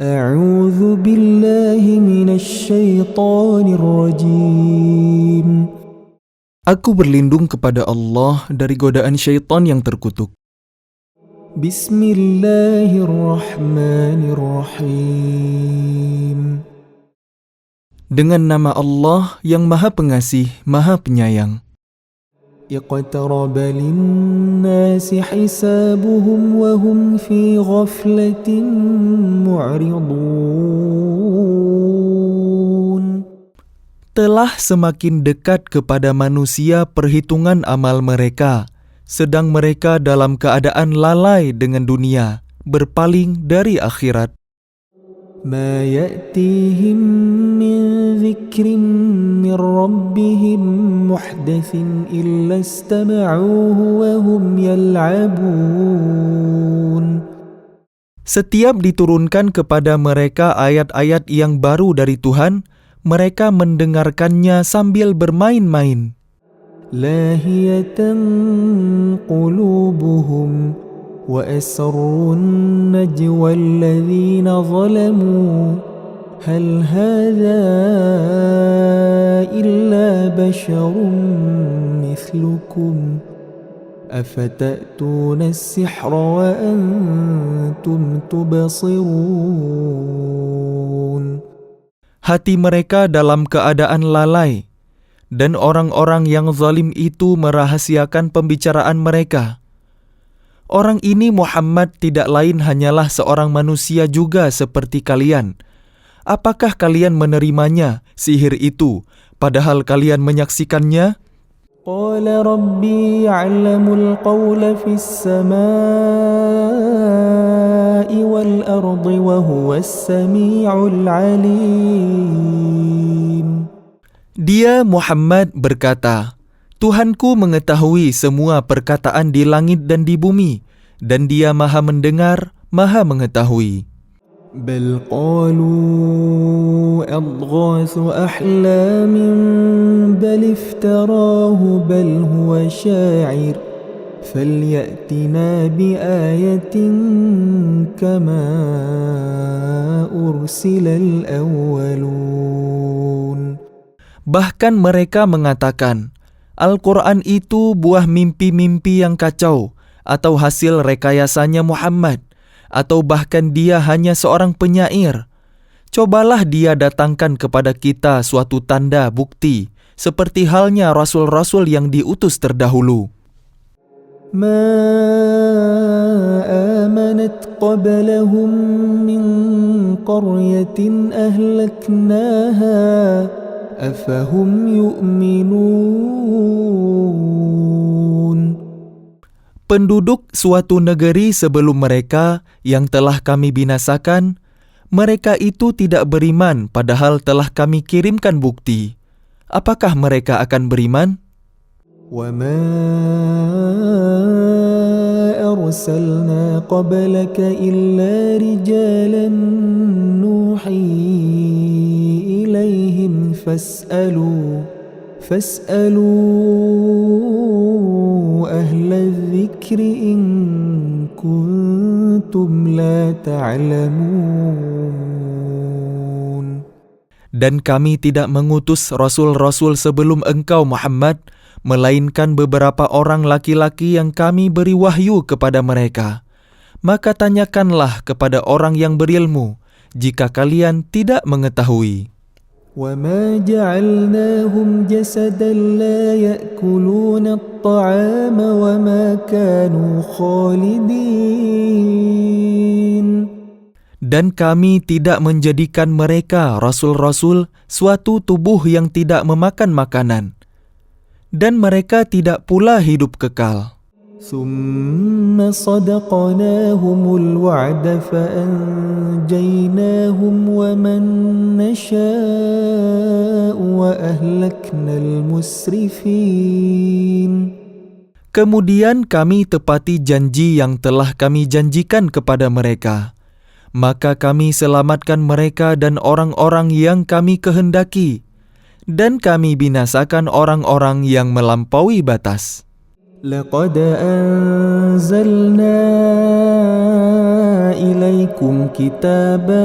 أعوذ بالله من الشيطان الرجيم. Aku berlindung kepada Allah dari godaan syaitan yang terkutuk. Bismillahirrahmanirrahim. Dengan nama Allah yang Maha Pengasih, Maha Penyayang. اقترب للناس حسابهم وهم في غفلة معرضون. Telah semakin dekat kepada manusia perhitungan amal mereka, sedang mereka dalam keadaan lalai dengan dunia, berpaling dari akhirat. ما يأتيهم من ذكر من ربهم محدث إلا استمعوه وهم يلعبون. Setiap diturunkan kepada mereka ayat-ayat yang baru dari Tuhan, mereka mendengarkannya sambil bermain-main. لاهية قلوبهم وأسروا النجوى الذين ظلموا هل هذا إلا بشر مثلكم أفتأتون السحر وأنتم تبصرون. Hati mereka dalam keadaan lalai, dan orang-orang yang zalim itu merahasiakan pembicaraan mereka. Orang ini Muhammad tidak lain hanyalah seorang manusia juga seperti kalian. Apakah kalian menerimanya, sihir itu, padahal kalian menyaksikannya? قال ربي يعلم القول في السماء والأرض وهو السميع العليم. Dia Muhammad berkata, Tuhanku mengetahui semua perkataan di langit dan di bumi, dan Dia Maha mendengar, Maha mengetahui. بل قالوا أضغاث أحلام بل افتراه بل هو شاعر فليأتنا بآية كما أرسل الأولون. Bahkan mereka mengatakan, Al-Quran itu buah mimpi-mimpi yang kacau, atau hasil rekayasanya Muhammad, atau bahkan dia hanya seorang penyair. Cobalah dia datangkan kepada kita suatu tanda bukti, seperti halnya rasul-rasul yang diutus terdahulu. ما آمنت قبلهم من قرية أهلكناها أفهم يؤمنون. Penduduk suatu negeri sebelum mereka yang telah kami binasakan, mereka itu tidak beriman padahal telah kami kirimkan bukti. Apakah mereka akan beriman? وَمَا أَرْسَلْنَا قَبْلَكَ إِلَّا رِجَالًا نُوحِي إِلَيْهِمْ فاسألوا أهل الذكر إن كنتم لا تعلمون. Dan kami tidak mengutus rasul-rasul sebelum engkau Muhammad, melainkan beberapa orang laki-laki yang kami beri wahyu kepada mereka. Maka tanyakanlah kepada orang yang berilmu, jika kalian tidak mengetahui. وَمَا جَعَلْنَاهُمْ جَسَدًا لَا يَأْكُلُونَ الطَّعَامَ وَمَا كَانُوا خَالِدِينَ. Dan kami tidak menjadikan mereka rasul-rasul suatu tubuh yang tidak memakan makanan, dan mereka tidak pula hidup kekal. ثُمَّ صَدَقْنَاهُمُ الْوَعْدَ فَأَنْجَيْنَاهُمْ وَمَنْ نَشَاءُ وَأَهْلَكْنَا الْمُسْرِفِينَ. Kemudian kami tepati janji yang telah kami janjikan kepada mereka. Maka kami selamatkan mereka dan orang-orang yang kami kehendaki, dan kami binasakan orang-orang yang melampaui batas. لَقَدْ أَنزَلْنَا إليكم كتابا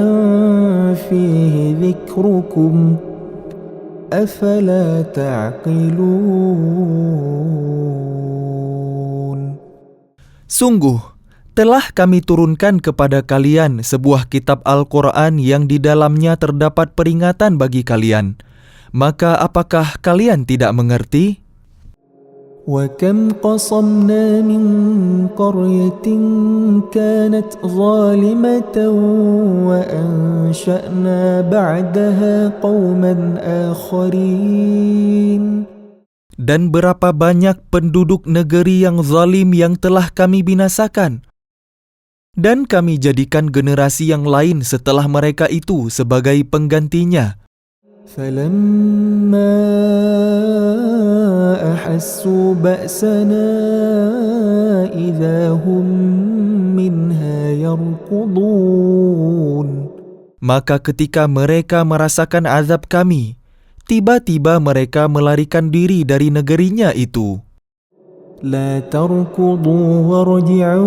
فيه ذكركم أفلا تعقلون. Sungguh, telah kami turunkan kepada kalian sebuah kitab Al-Quran yang di dalamnya terdapat peringatan bagi kalian. Maka apakah kalian tidak mengerti? وَكَمْ قَصَمْنَا مِنْ قَرْيَةٍ كَانَتْ ظَالِمَةً وَأَنْشَأْنَا بَعْدَهَا قَوْمًا آخَرِينَ. Dan berapa banyak penduduk negeri yang zalim yang telah kami binasakan. Dan kami jadikan generasi yang lain setelah mereka itu sebagai penggantinya. فَلَمَّا أَحَسُّوا بَأْسَنَا إِذَا هُمْ مِنْهَا يَرْكُضُونَ. Maka ketika mereka merasakan azab kami, tiba-tiba mereka melarikan diri dari negerinya itu. لا تركضوا وارجعوا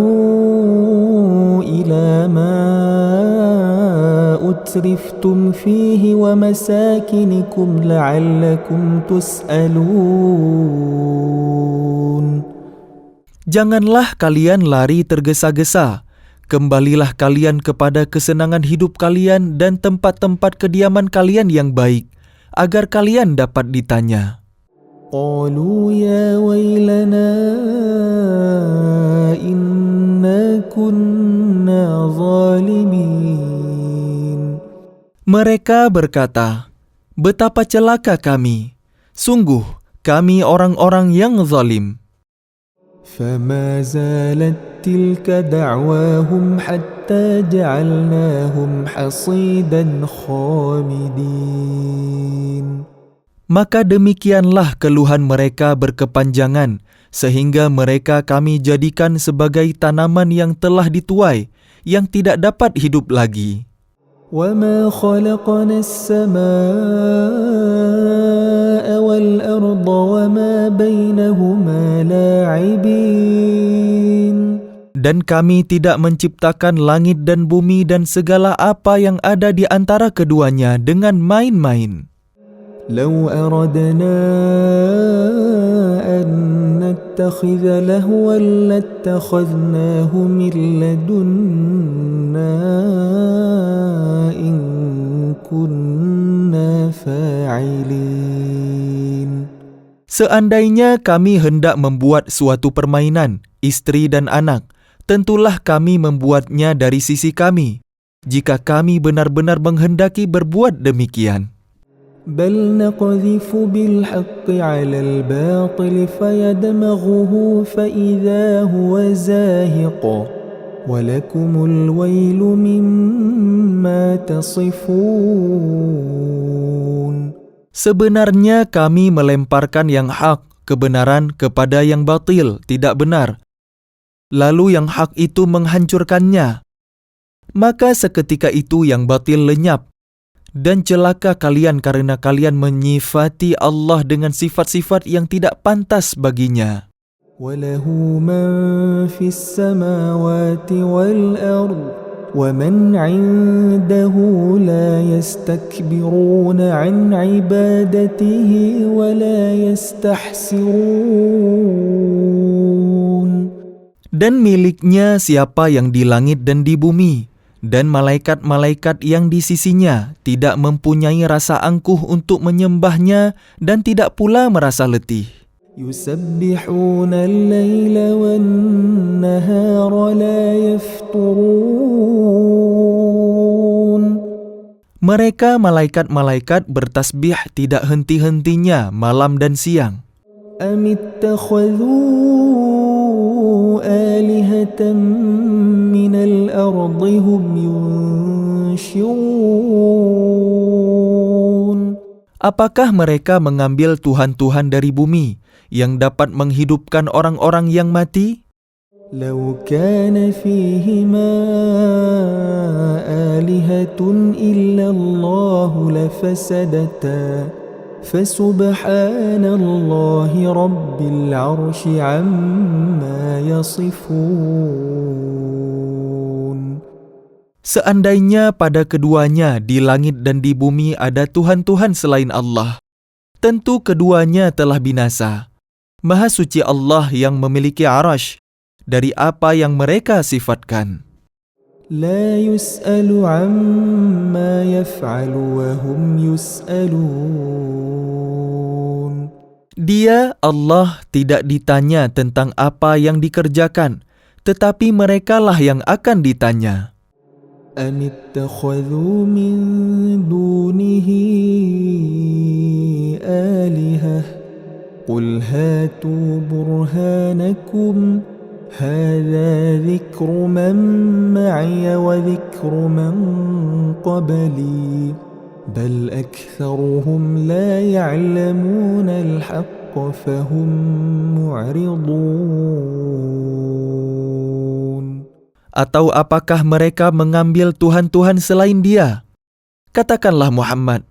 إلى ما أترفتم فيه ومساكنكم لعلكم تسألون. Janganlah kalian lari tergesa-gesa. Kembalilah kalian kepada kesenangan hidup kalian dan tempat-tempat kediaman kalian yang baik, agar kalian dapat ditanya. قالوا يا ويلنا إنا كنا ظالمين. Mereka berkata, betapa celaka kami. Sungguh, kami orang-orang yang zalim. فما زالت تلك دعواهم حتى جعلناهم حصيدا خامدين. Maka demikianlah keluhan mereka berkepanjangan, sehingga mereka kami jadikan sebagai tanaman yang telah dituai, yang tidak dapat hidup lagi. وَمَا خَلَقْنَا السَّمَاءَ وَالْأَرْضَ وَمَا بَيْنَهُمَا لَاعِبِينَ. Dan kami tidak menciptakan langit dan bumi dan segala apa yang ada di antara keduanya dengan main-main. لو أردنا أن نتخذ لهوا لاتخذناه من لدنا إن كنا فاعلين. Seandainya kami hendak membuat suatu permainan, istri dan anak, tentulah kami membuatnya dari sisi kami, jika kami benar-benar menghendaki berbuat demikian. بل نقذف بالحق على الباطل فيدمغه فإذا هو زاهق ولكم الويل مما تصفون. Sebenarnya kami melemparkan yang hak, kebenaran kepada yang batil, tidak benar. Lalu yang hak itu menghancurkannya. Maka seketika itu yang batil lenyap. Dan celaka kalian karena kalian menyifati Allah dengan sifat-sifat yang tidak pantas baginya. وَلَهُ مَنْ فِي السَّمَاوَاتِ وَالْأَرْضِ وَمَنْ عِنْدَهُ لَا يَسْتَكْبِرُونَ عَنْ عِبَادَتِهِ وَلَا يَسْتَحْسِرُونَ. Dan miliknya siapa yang di langit dan di bumi, dan malaikat-malaikat yang di sisinya tidak mempunyai rasa angkuh untuk menyembahnya dan tidak pula merasa letih. يُسَبِّحُونَ اللَّيْلَ وَالنَّهَارَ لَا يَفْتُرُونَ. Mereka malaikat-malaikat bertasbih tidak henti-hentinya malam dan siang. أَمِ اتَّخَذُوا آلِهَةً مِّنَ الْأَرْضِ هُمْ يُنْشِرُونَ. Apakah mereka mengambil tuhan-tuhan dari bumi yang dapat menghidupkan orang-orang yang mati? لَوْ كَانَ فِيهِمَا آلِهَةٌ إِلَّا اللَّهُ لَفَسَدَتَا فَسُبْحَانَ اللَّهِ رَبِّ الْعَرْشِ عَمَّا يَصِفُونَ. Seandainya pada keduanya di langit dan di bumi ada Tuhan-Tuhan selain Allah, tentu keduanya telah binasa. Maha suci Allah yang memiliki arash dari apa yang mereka sifatkan. لا يسأل عما يفعل وهم يسألون. Dia, Allah, tidak ditanya tentang apa yang dikerjakan, tetapi merekalah yang akan ditanya. أم اتخذوا من دونه آلهة قل هاتوا برهانكم هذا ذكر من معي وذكر من قبلي بل أكثرهم لا يعلمون الحق فهم معرضون. Atau apakah mereka mengambil Tuhan-Tuhan selain Dia? Katakanlah Muhammad,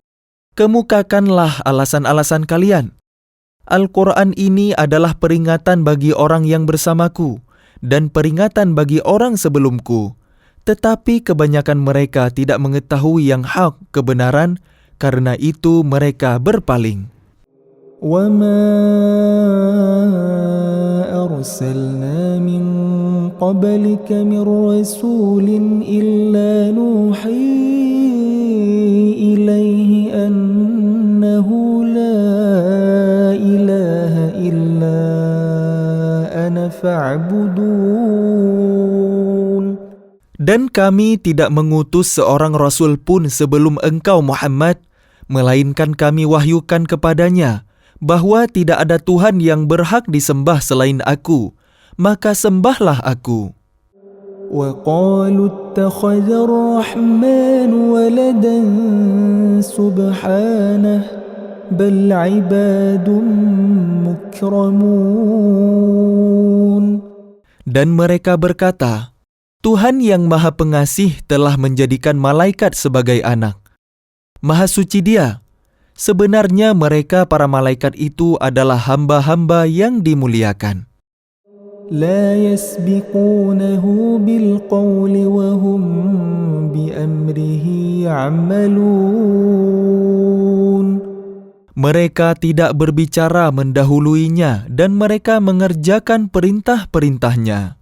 kemukakanlah alasan-alasan kalian. Al-Quran ini adalah peringatan bagi orang yang bersamaku dan peringatan bagi orang sebelumku. Tetapi kebanyakan mereka tidak mengetahui yang hak kebenaran, karena itu mereka berpaling. وما أرسلنا من قبلك من رسول إلا نوحي إليه أنه لا إله إلا أنا فاعبدون. Dan kami tidak mengutus seorang rasul pun sebelum engkau Muhammad, melainkan kami wahyukan kepadanya bahwa tidak ada Tuhan yang berhak disembah selain aku, maka sembahlah aku. وقالوا اتخذ الرحمن ولدا سبحانه بل عباد مكرمون. Dan mereka berkata, Tuhan yang Maha Pengasih telah menjadikan malaikat sebagai anak. Maha suci Dia. Sebenarnya mereka para malaikat itu adalah hamba-hamba yang dimuliakan. لا يسبقونه بالقول وهم بأمره يعملون. Mereka tidak berbicara mendahuluinya dan mereka mengerjakan perintah-perintahnya.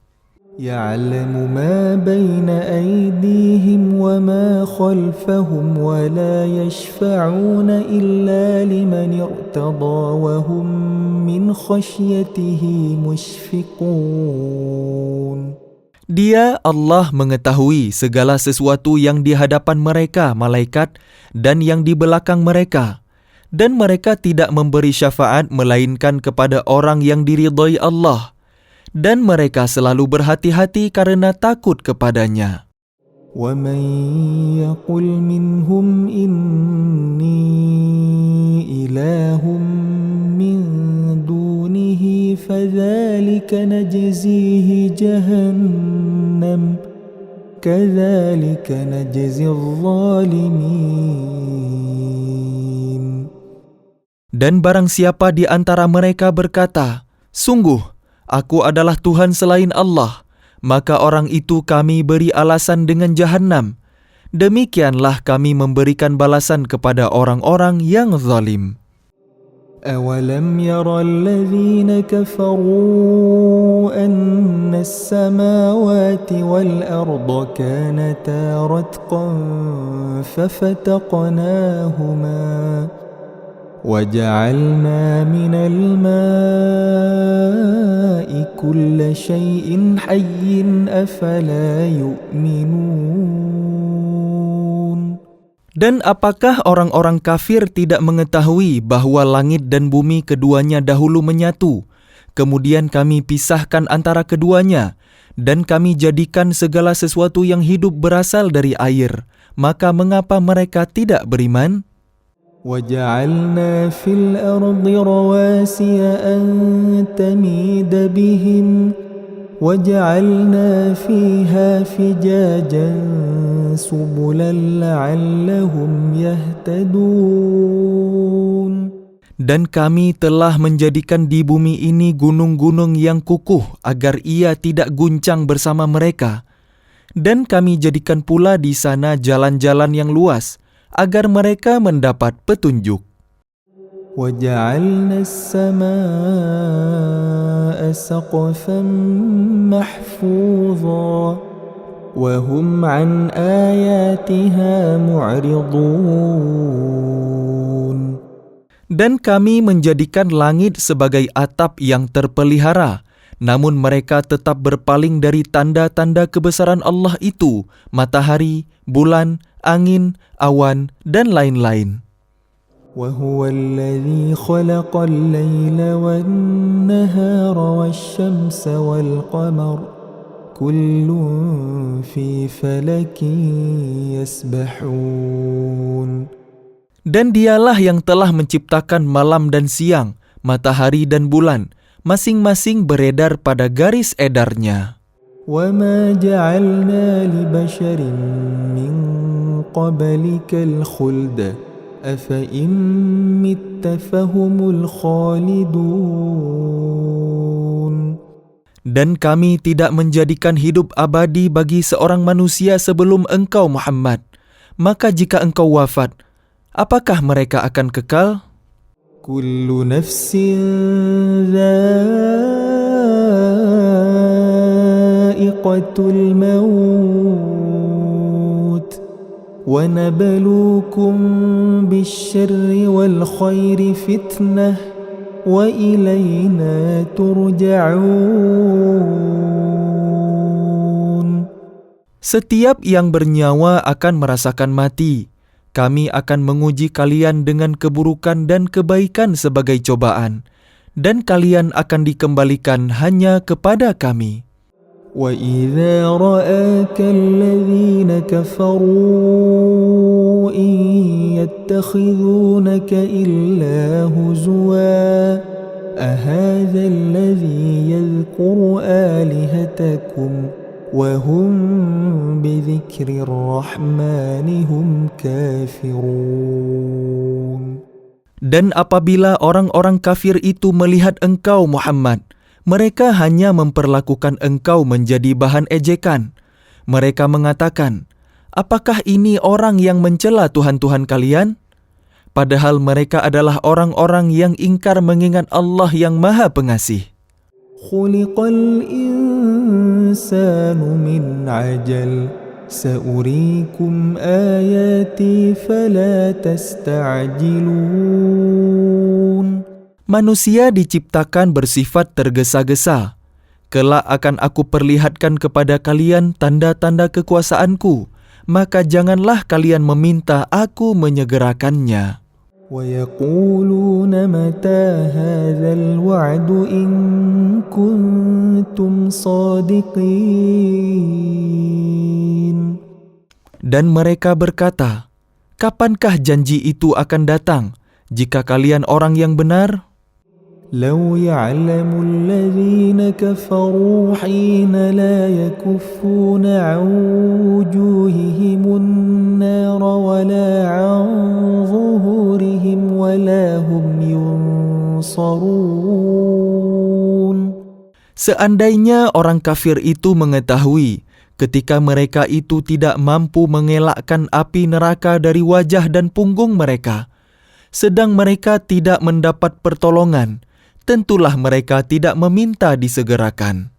يعلم ما بين أيديهم وما خلفهم ولا يشفعون إلا لمن ارتضى وهم من خشيته مشفقون. Dia, Allah, mengetahui segala sesuatu yang di hadapan mereka, malaikat, dan yang di belakang mereka. Dan mereka tidak memberi syafaat melainkan kepada orang yang diridhai Allah. Dan mereka selalu berhati-hati karena takut kepadanya. وَمَنْ يَقُلْ مِنْهُمْ إِنِّي إِلَهٌ مِّن دُونِهِ فَذَلِكَ نَجْزِيهِ جَهَنَّمَ كَذَلِكَ نَجْزِي الظَّالِمِينَ. Dan barang siapa di antara mereka berkata, sungguh, aku adalah Tuhan selain Allah, maka orang itu kami beri alasan dengan Jahannam. Demikianlah kami memberikan balasan kepada orang-orang yang zalim. أَوَلَمْ يَرَ الَّذِينَ كَفَرُوا أَنَّ السَّمَاوَاتِ وَالْأَرْضَ كَانَتَا رَتْقًا فَفَتَقْنَاهُمَا وَجَعَلْنَا مِنَ الْمَاءِ كُلَّ شَيْءٍ حَيٍّ أَفَلَا يُؤْمِنُونَ. Dan apakah orang-orang kafir tidak mengetahui bahwa langit dan bumi keduanya dahulu menyatu, kemudian kami pisahkan antara keduanya, dan kami jadikan segala sesuatu yang hidup berasal dari air, maka mengapa mereka tidak beriman? وَجَعَلْنَا فِي الْأَرْضِ رَوَاسِيَ أَن تَمِيدَ بِهِمْ وَجَعَلْنَا فِيهَا فِجَاجًا سُبُلًا لَعَلَّهُمْ يَهْتَدُونَ. Dan kami telah menjadikan di bumi ini gunung-gunung yang kukuh agar ia tidak guncang bersama mereka. Dan kami jadikan pula di sana jalan-jalan yang luas, agar mereka mendapat petunjuk. وجعلنا السماء سقفا محفوظا وهم عن آياتها معرضون. Dan kami menjadikan langit sebagai atap yang terpelihara, namun mereka tetap berpaling dari tanda-tanda kebesaran Allah itu, matahari, bulan, angin, awan, dan lain-lain. وهو الذي خلق الليل والنهار والشمس والقمر كل في فلك يسبحون. Dan dialah yang telah menciptakan malam dan siang, matahari dan bulan, masing-masing beredar pada garis edarnya. وما جعلنا لبشر من قبلك الخلد أفإن مت فهم الخالدون. Dan kami tidak menjadikan hidup abadi bagi seorang manusia sebelum engkau Muhammad. Maka jika engkau wafat, apakah mereka akan kekal? كل نفس ذائقة الموت وَنَبْلُوكُمْ بِالشَّرِّ وَالْخَيْرِ فِتْنَةً وَإِلَيْنَا تُرْجَعُونَ. Setiap yang bernyawa akan merasakan mati. Kami akan menguji kalian dengan keburukan dan kebaikan sebagai cobaan, dan kalian akan dikembalikan hanya kepada kami. وَإِذَا رَآكَ الَّذِينَ كَفَرُوا إِن يَتَّخِذُونَكَ إِلَّا هُزُوًا أَهَذَا الَّذِي يَذْكُرُ آلِهَتَكُمْ وَهُمْ بِذِكْرِ الرَّحْمَنِ هُمْ كَافِرُونَ. Dan apabila orang-orang kafir itu melihat engkau Muhammad, mereka hanya memperlakukan engkau menjadi bahan ejekan. Mereka mengatakan, apakah ini orang yang mencela Tuhan-Tuhan kalian? Padahal mereka adalah orang-orang yang ingkar mengingat Allah yang Maha Pengasih. Khuliqal insanu min ajal Sa'urikum ayati fala tasta'jilun. Manusia diciptakan bersifat tergesa-gesa. Kelak akan aku perlihatkan kepada kalian tanda-tanda kekuasaanku, maka janganlah kalian meminta aku menyegerakannya. وَيَقُولُونَ مَتَى هَذَا الْوَعْدُ إِن كُنتُمْ صَادِقِينَ. Dan mereka berkata, kapankah janji itu akan datang, jika kalian orang yang benar? لو يعلم الذين كفروا حين لا يكفون عن وجوههم النار ولا عن ظهورهم ولا هم ينصرون. Seandainya orang kafir itu mengetahui ketika mereka itu tidak mampu mengelakkan api neraka dari wajah dan punggung mereka, sedang mereka tidak mendapat pertolongan, tentulah mereka tidak meminta disegerakan.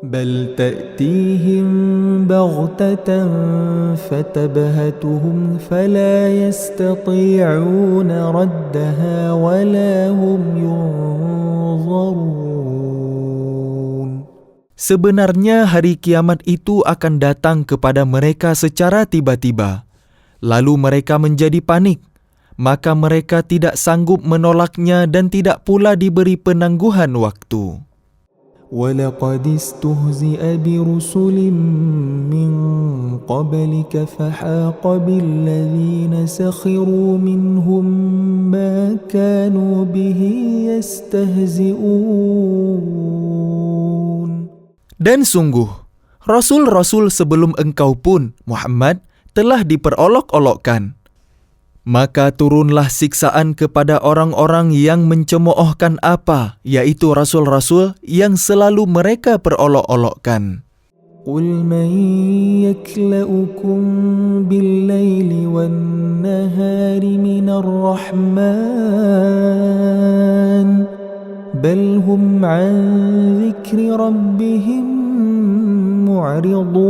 بل تأتيهم بغتة فتبهتهم فلا يستطيعون ردها ولا هم ينظرون. Sebenarnya hari kiamat itu akan datang kepada mereka secara tiba-tiba, lalu mereka menjadi panik. Maka mereka tidak sanggup menolaknya dan tidak pula diberi penangguhan waktu. وَلَقَدِ اسْتُهْزِئَ بِرُسُلٍ مِّن قَبْلِكَ فَحَاقَ بِالَّذِينَ سَخِرُوا مِنْهُمْ مَا كَانُوا بِهِ يَسْتَهْزِئُونَ. Dan sungguh, Rasul-Rasul sebelum engkau pun, Muhammad, telah diperolok-olokkan. Maka turunlah siksaan kepada orang-orang yang mencemoohkan apa, yaitu rasul-rasul yang selalu mereka perolok-olokkan. قل من يكلؤكم بالليل والنهار من الرحمن بل هم عن ذكر ربهم معرضون.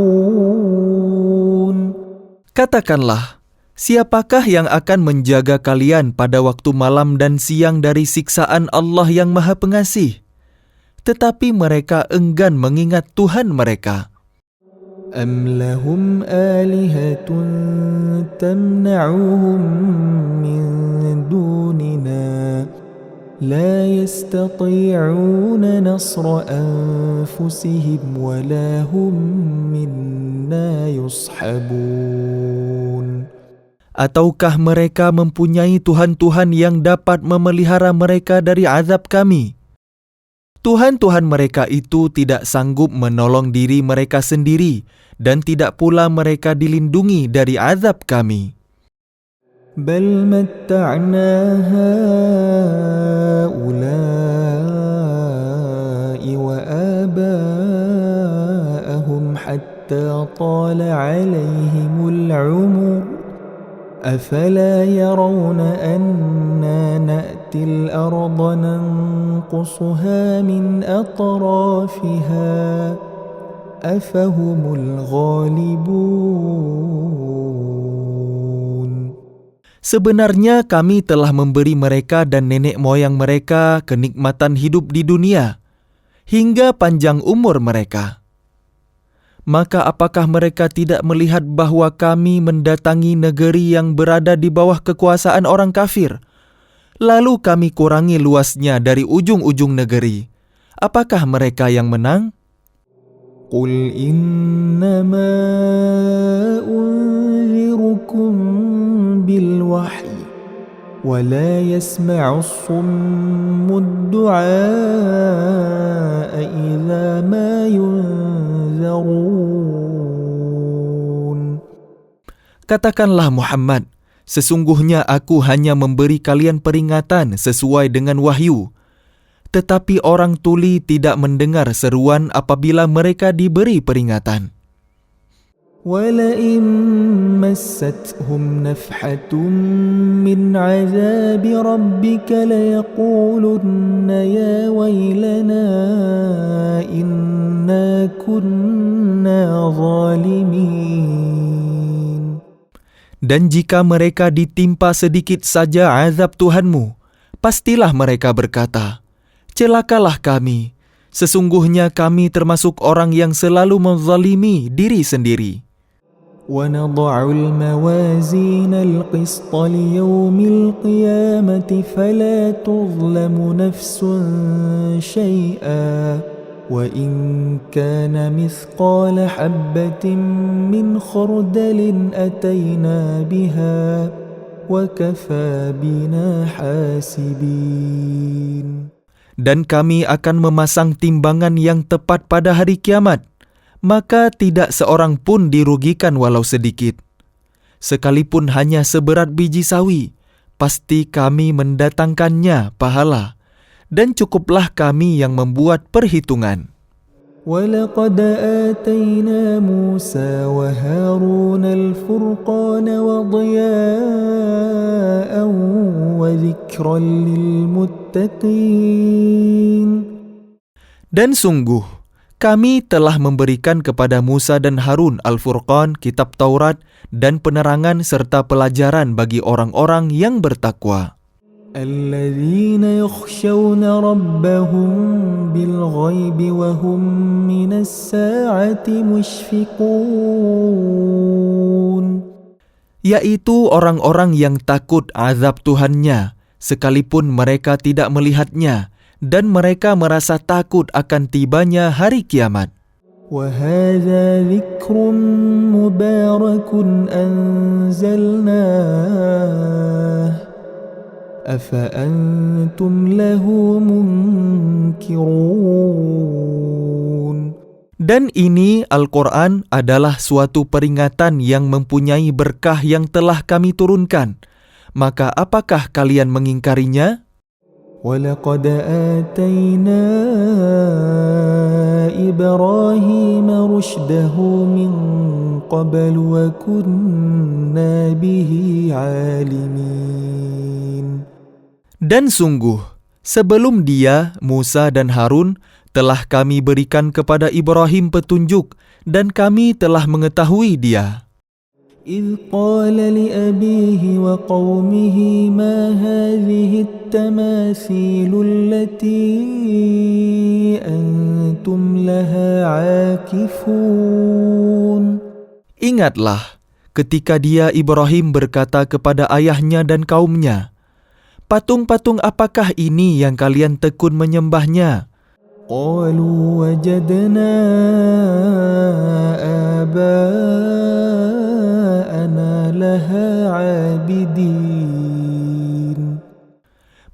Katakanlah, siapakah yang akan menjaga kalian pada waktu malam dan siang dari siksaan Allah yang Maha Pengasih? Tetapi mereka enggan mengingat Tuhan mereka. أم لهم آلهة تمنعهم من دوننا لا يستطيعون نصر أنفسهم ولا هم منا يصحبون. Ataukah mereka mempunyai Tuhan-Tuhan yang dapat memelihara mereka dari azab kami? Tuhan-Tuhan mereka itu tidak sanggup menolong diri mereka sendiri, dan tidak pula mereka dilindungi dari azab kami. بل متعنا هؤلاء وآباءهم حتى طال عليهم العمر أفلا يرون أنا نأتي الأرض ننقصها من أطرافها أفهم الغالبون. Sebenarnya kami telah memberi mereka dan nenek moyang mereka kenikmatan hidup di dunia, hingga panjang umur mereka. Maka apakah mereka tidak melihat bahwa kami mendatangi negeri yang berada di bawah kekuasaan orang kafir, lalu kami kurangi luasnya dari ujung-ujung negeri? Apakah mereka yang menang? Qul innama unzirukum bilwahyi wa la yasma'u as-summu ad-du'a idza ma yunzarun. Katakanlah Muhammad, sesungguhnya aku hanya memberi kalian peringatan sesuai dengan wahyu. Tetapi orang tuli tidak mendengar seruan apabila mereka diberi peringatan. وَلَئِن مَّسَّتْهُمْ نَفْحَةٌ مِّنْ عَذَابِ رَبِّكَ لَيَقُولُنَّ يَا وَيْلَنَا إِنَّا كُنَّا ظَالِمِينَ. Dan jika mereka ditimpa sedikit saja azab Tuhanmu, pastilah mereka berkata, celakalah kami, sesungguhnya kami termasuk orang yang selalu menzalimi diri sendiri. وَنَضَعُ الْمَوَازِينَ الْقِسْطَ لِيَوْمِ الْقِيَامَةِ فَلَا تُظْلَمُ نَفْسٌ شَيْئًا وَإِنْ كَانَ مِثْقَالَ حَبَّةٍ مِّنْ خَرْدَلٍ أَتَيْنَا بِهَا وَكَفَى بِنَا حَاسِبِينَ. Dan kami akan memasang timbangan yang tepat pada hari kiamat, maka tidak seorang pun dirugikan walau sedikit. Sekalipun hanya seberat biji sawi, pasti kami mendatangkannya pahala, dan cukuplah kami yang membuat perhitungan. وَلَقَدْ آتَيْنَا مُوسَى وَهَارُونَ الْفُرْقَانَ وَضِيَاءً وَذِكْرًا لِلْمُتَّقِينَ. Dan sungguh, kami telah memberikan kepada Musa dan Harun Al-Furqan, kitab Taurat, dan penerangan serta pelajaran bagi orang-orang yang bertakwa. الَّذِينَ يَخْشَوْنَ رَبَّهُمْ بِالْغَيْبِ وَهُمْ مِنَ السَّاعَةِ مُشْفِقُونَ. Yaitu orang-orang yang takut azab Tuhannya, sekalipun mereka tidak melihatnya, dan mereka merasa takut akan tibanya hari kiamat. وَهَذَا ذِكْرٌ مُبَارَكٌ أَنزَلْنَاهُ أَفَأَنْتُمْ لَهُ مُنْكِرُونَ. Dan ini Al-Quran adalah suatu peringatan yang mempunyai berkah yang telah kami turunkan. Maka apakah kalian mengingkarinya? ولقد آتينا إبراهيم رشده من قبل وكنا به عالمين. Dan sungguh, sebelum dia, Musa dan Harun, telah kami berikan kepada Ibrahim petunjuk dan kami telah mengetahui dia. إذ قال لأبيه وقومه ما هذه التماثيل التي أنتم لها عاكفون. Ingatlah ketika dia Ibrahim berkata kepada ayahnya dan kaumnya, patung-patung apakah ini yang kalian tekun menyembahnya? قالوا وجدنا آباءنا لها عابدين.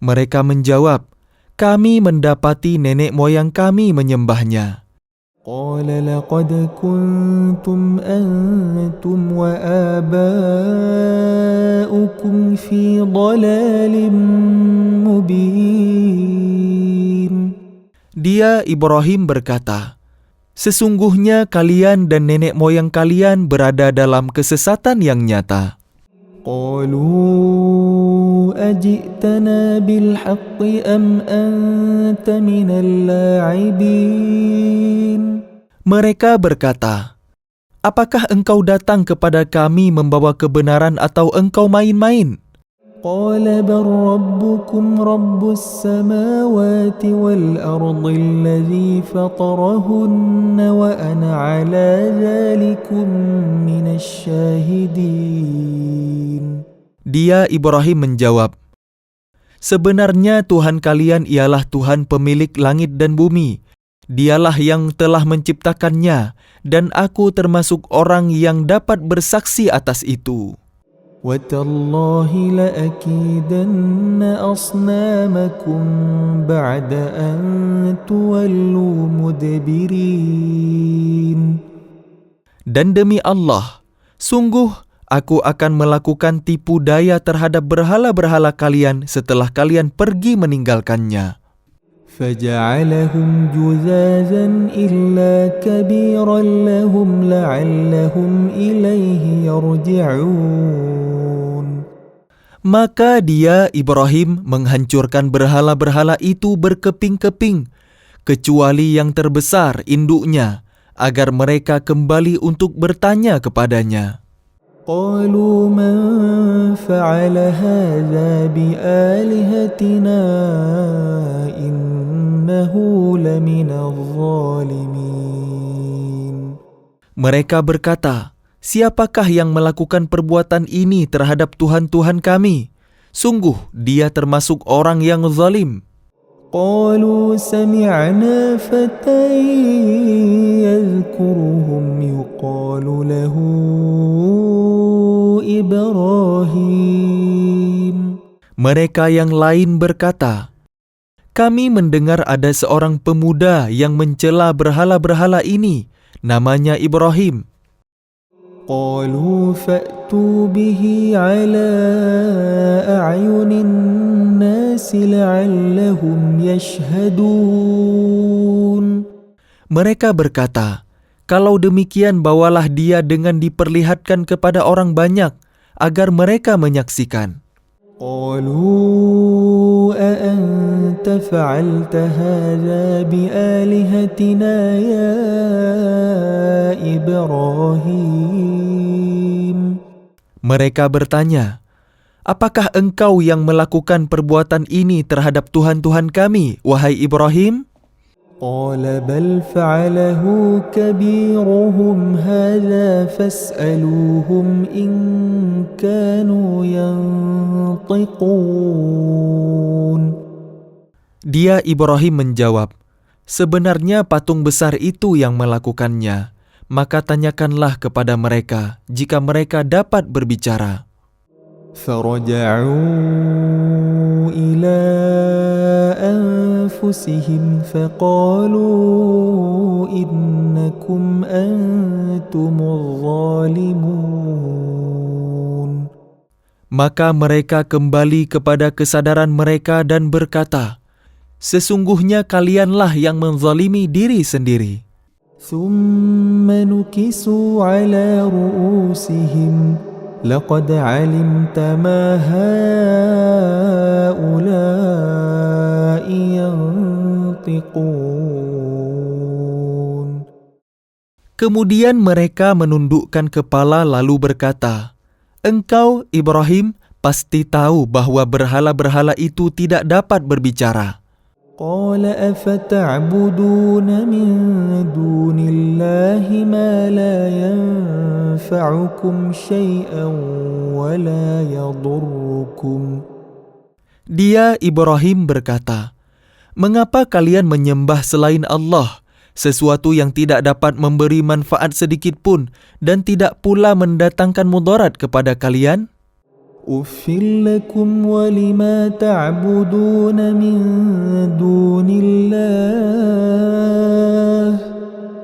Mereka menjawab, kami mendapati nenek moyang kami menyembahnya. قال لقد كنتم أنتم وآباؤكم في ضلال مبين. Dia Ibrahim berkata, sesungguhnya kalian dan nenek moyang kalian berada dalam kesesatan yang nyata. قالوا أجئتنا بالحق أم أنت من اللاعبين. Mereka berkata, apakah engkau datang kepada kami membawa kebenaran atau engkau main-main? قال بل ربكم رب السماوات والأرض الذي فطرهن وأنا على ذلكم من الشاهدين. Dia Ibrahim menjawab, sebenarnya Tuhan kalian ialah Tuhan pemilik langit dan bumi. Dialah yang telah menciptakannya dan aku termasuk orang yang dapat bersaksi atas itu. وتالله لأكيدن أصنامكم بعد أن تولوا مدبرين. Dan demi Allah, sungguh aku akan melakukan tipu daya terhadap berhala-berhala kalian setelah kalian pergi meninggalkannya. فجعلهم جذاذا إلا كبيرا لهم لعلهم إليه يرجعون. Maka dia, Ibrahim, menghancurkan berhala-berhala itu berkeping-keping, kecuali yang terbesar induknya, agar mereka kembali untuk bertanya kepadanya. قالوا من فعل هذا بآلهتنا إنه لمن الظالمين. Mereka berkata, siapakah yang melakukan perbuatan ini terhadap Tuhan-Tuhan kami? Sungguh dia termasuk orang yang zalim. قالوا سمعنا فتى يذكرهم يقال له إبراهيم. Mereka yang lain berkata, kami mendengar ada seorang pemuda yang mencela berhala-berhala ini, namanya Ibrahim. قالوا فأتوا به على أعين الناس لعلهم يشهدون. Mereka berkata, kalau demikian bawalah dia dengan diperlihatkan kepada orang banyak, agar mereka menyaksikan. قالوا أأنت فعلت هذا بآلهتنا يا إبراهيم. Mereka bertanya, apakah engkau yang melakukan perbuatan ini terhadap Tuhan-Tuhan kami, wahai Ibrahim? قال بل فعله كبيرهم هذا فاسألوهم إن كانوا ينطقون. Dia Ibrahim menjawab, sebenarnya patung besar itu yang melakukannya, maka tanyakanlah kepada mereka jika mereka dapat berbicara. فرجعوا إلى أنفسهم فقالوا إنكم أنتم الظالمون. Maka mereka kembali kepada kesadaran mereka dan berkata, sesungguhnya kalianlah yang menzalimi diri sendiri. ثم نكسوا على رؤوسهم لقد علمت ما هؤلاء ينطقون. Kemudian mereka menundukkan kepala lalu berkata, engkau, Ibrahim, pasti tahu bahwa berhala-berhala itu tidak dapat berbicara. قال أفتعبدون من دون الله ما لا ينفعكم شيئا ولا يضركم. Dia, Ibrahim, berkata, mengapa kalian menyembah selain Allah, sesuatu yang tidak dapat memberi manfaat sedikit pun dan tidak pula mendatangkan mudarat kepada kalian? أُفٍّ لَكُمْ وَلِمَا تَعْبُدُونَ مِن دُونِ اللَّهِ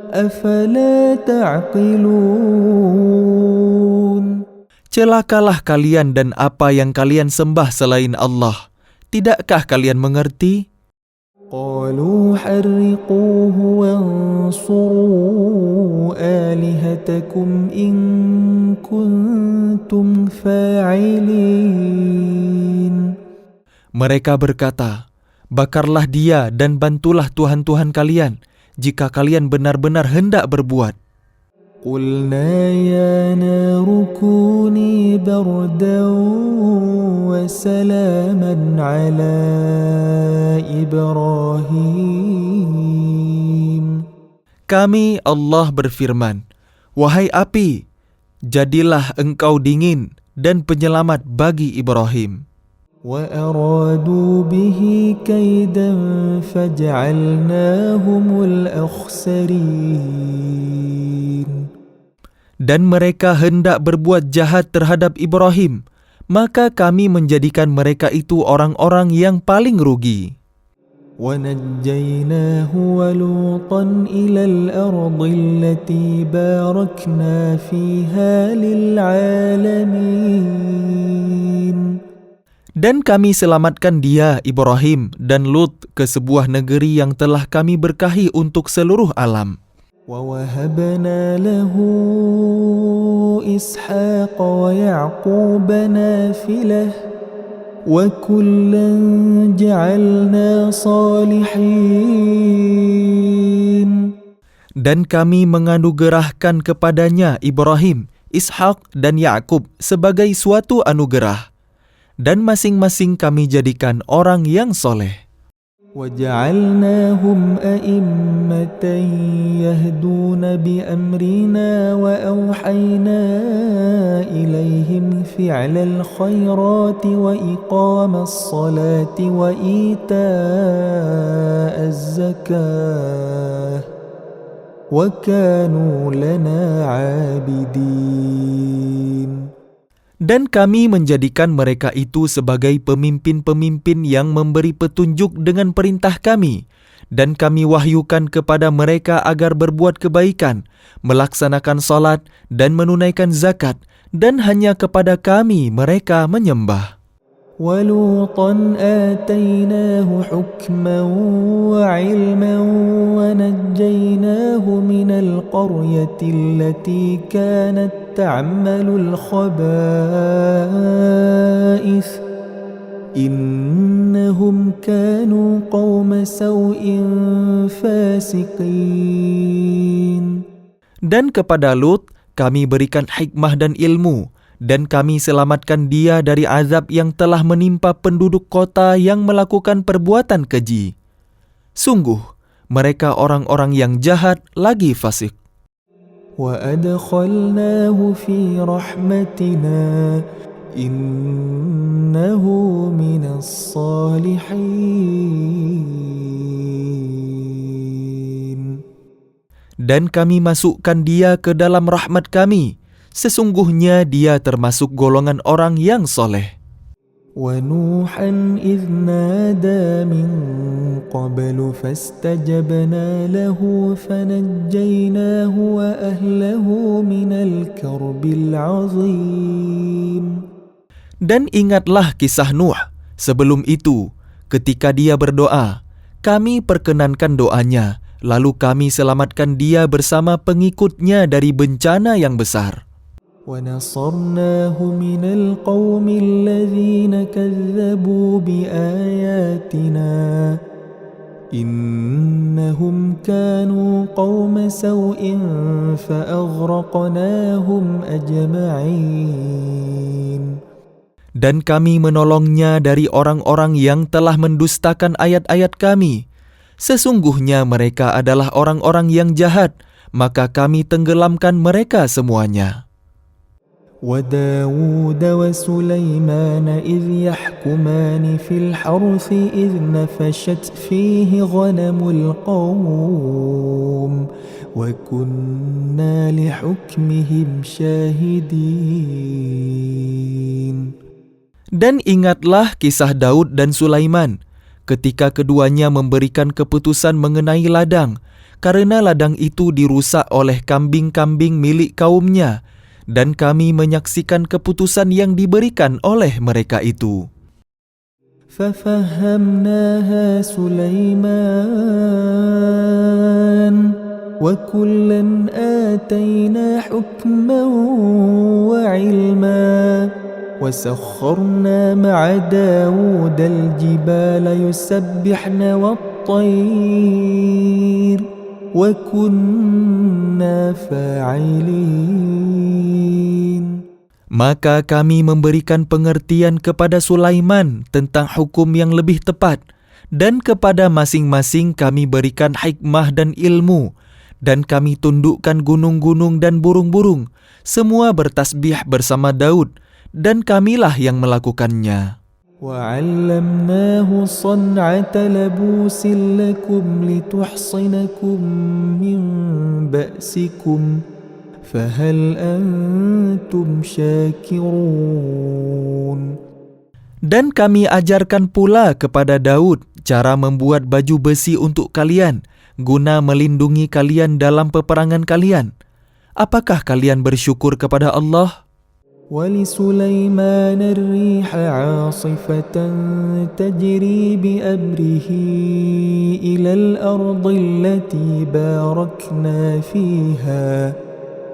أَفَلَا تَعْقِلُونَ. Celakalah kalian dan apa yang kalian sembah selain Allah. Tidakkah kalian mengerti? قَالُوا حَرِّقُوهُ وَانصُرُوا آلِهَتَكُمْ إِن كُنتُمْ فَاعِلِينَ. Mereka berkata, bakarlah dia dan bantulah Tuhan-Tuhan kalian, jika kalian benar-benar hendak berbuat. قُلْنَا يَا نَارُ كُونِي بَرْدًا وَسَلَامًا عَلَى إِبْرَاهِيمَ. Kami, Allah berfirman, wahai api, jadilah engkau dingin dan penyelamat bagi Ibrahim. وَأَرَادُوا بِهِ كَيْدًا فَجَعَلْنَاهُمُ الْأَخْسَرِينَ. Dan mereka hendak berbuat jahat terhadap Ibrahim, maka kami menjadikan mereka itu orang-orang yang paling rugi. وَنَجَّيْنَاهُ وَلُوطًا إِلَى الْأَرْضِ الَّتِي بَارَكْنَا فِيهَا لِلْعَالَمِينَ. Dan kami selamatkan dia, Ibrahim, dan Lut ke sebuah negeri yang telah kami berkahi untuk seluruh alam. وَوَهَبْنَا لَهُ إِسْحَاقَ وَيَعْقُوبَ نَافِلَةً وَكُلًّا جَعَلْنَا صَالِحِينَ. Dan kami menganugerahkan kepadanya Ibrahim, Ishak dan Yakub sebagai suatu anugerah. Dan masing-masing kami jadikan orang yang soleh. وَجَعَلْنَاهُمْ أَئِمَّةً يَهْدُونَ بِأَمْرِنَا وَأَوْحَيْنَا إِلَيْهِمْ فِعْلَ الْخَيْرَاتِ وَإِقَامَ الصَّلَاةِ وَإِيتَاءَ الزَّكَاةِ وَكَانُوا لَنَا عَابِدِينَ. Dan kami menjadikan mereka itu sebagai pemimpin-pemimpin yang memberi petunjuk dengan perintah kami. Dan kami wahyukan kepada mereka agar berbuat kebaikan, melaksanakan salat dan menunaikan zakat. Dan hanya kepada kami mereka menyembah. وَلُوطًا آتَيْنَاهُ حُكْمًا وَعِلْمًا وَنَجَّيْنَاهُ مِنَ الْقَرْيَةِ الَّتِي كَانَتْ تَعْمَلُ الْخَبَائِثَ إِنَّهُمْ كَانُوا قَوْمَ سَوْءٍ فَاسِقِينَ. Dan kepada Lut kami berikan hikmah dan ilmu, dan kami selamatkan dia dari azab yang telah menimpa penduduk kota yang melakukan perbuatan keji. Sungguh, mereka orang-orang yang jahat lagi fasik. وَأَدْخَلْنَاهُ فِي رَحْمَتِنَا إِنَّهُ مِنَ الصَّالِحِينَ. Dan kami masukkan dia ke dalam rahmat kami. Sesungguhnya dia termasuk golongan orang yang soleh. وَنُوحًا إِذْ نَادَى مِن قَبْلُ فَاسْتَجَبْنَا لَهُ فَنَجَّيْنَاهُ وَأَهْلَهُ مِنَ الْكَرْبِ الْعَظِيمِ. Dan ingatlah kisah Nuh. Sebelum itu, ketika dia berdoa, kami perkenankan doanya, lalu kami selamatkan dia bersama pengikutnya dari bencana yang besar. وَنَصَرْنَاهُ مِنَ الْقَوْمِ الَّذِينَ كَذَّبُوا بِآيَاتِنَا إِنَّهُمْ كَانُوا قَوْمَ سَوْءٍ فَأَغْرَقْنَاهُمْ أَجْمَعِينَ. Dan kami menolongnya dari orang-orang yang telah mendustakan ayat-ayat kami. Sesungguhnya mereka adalah orang-orang yang jahat, maka kami tenggelamkan mereka semuanya. وَدَاوُودَ وَسُلَيْمَانَ إِذْ يَحْكُمَانِ فِي الْحَرْثِ إِذْ نَفَشَتْ فِيهِ غَنَمُ الْقَوْمِ وَكُنَّا لِحُكْمِهِمْ شَاهِدِينَ. Dan ingatlah kisah Daud dan Sulaiman, ketika keduanya memberikan keputusan mengenai ladang, karena ladang itu dirusak oleh kambing-kambing milik kaumnya, dan kami menyaksikan keputusan yang diberikan oleh mereka itu. فَفَهَّمْنَاهَا سُلَيْمَانَ وَكُلًّا آتَيْنَا حُكْمًا وَعِلْمًا وَسَخَّرْنَا مَعَ دَاوُودَ الْجِبَالَ يُسَبِّحْنَ وَالطَّيْرَ وَكُنَّا فَاعِلِينَ. Maka kami memberikan pengertian kepada Sulaiman tentang hukum yang lebih tepat, dan kepada masing-masing kami berikan hikmah dan ilmu, dan kami tundukkan gunung-gunung dan burung-burung, semua bertasbih bersama Daud, dan kamilah yang melakukannya. وَعَلَّمْنَاهُ صَنْعَةَ لَبُوسٍ لَكُمْ لِتُحْصِنَكُمْ مِنْ بَأْسِكُمْ فَهَلْ أَنْتُمْ شَاكِرُونَ. Dan kami ajarkan pula kepada Daud cara membuat baju besi untuk kalian, guna melindungi kalian dalam peperangan kalian. Apakah kalian bersyukur kepada Allah? وَلِسُلَيْمَانَ الرِّيحَ عَاصِفَةً تَجْرِي بِأَمْرِهِ إِلَى الْأَرْضِ الَّتِي بَارَكْنَا فِيهَا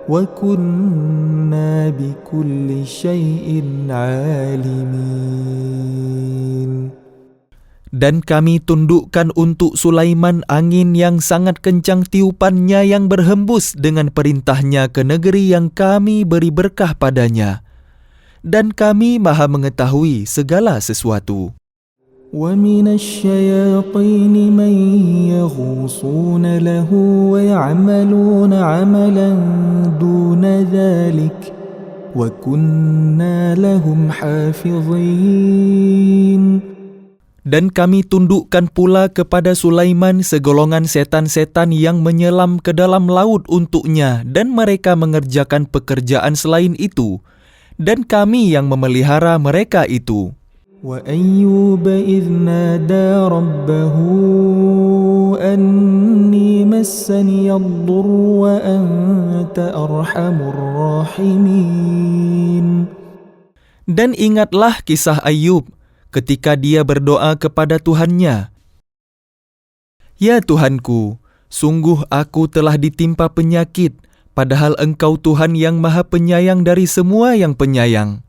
وَكُنَّا بِكُلِّ شَيْءٍ عَالِمِينَ. Dan kami tundukkan untuk Sulaiman angin yang sangat kencang tiupannya yang berhembus dengan perintahnya ke negeri yang kami beri berkah padanya. Dan kami maha mengetahui segala sesuatu. وَمِنَ الشَّيَاطِينِ مَن يَغُوصُونَ لَهُ وَيَعْمَلُونَ عَمَلًا دُونَ ذَلِكَ وَكُنَّا لَهُمْ حَافِظِينَ. Dan kami tundukkan pula kepada Sulaiman segolongan setan-setan yang menyelam ke dalam laut untuknya, dan mereka mengerjakan pekerjaan selain itu, dan kami yang memelihara mereka itu. وَأَيُّوبَ إِذْ نَادَى رَبَّهُ أَنِّي مَسَّنِيَ الضُّرُّ وَأَنْتَ أَرْحَمُ الرَّاحِمِينَ. Dan ingatlah kisah Ayub ketika dia berdoa kepada Tuhannya, "Ya Tuhanku, sungguh aku telah ditimpa penyakit, padahal Engkau Tuhan yang Maha Penyayang dari semua yang penyayang."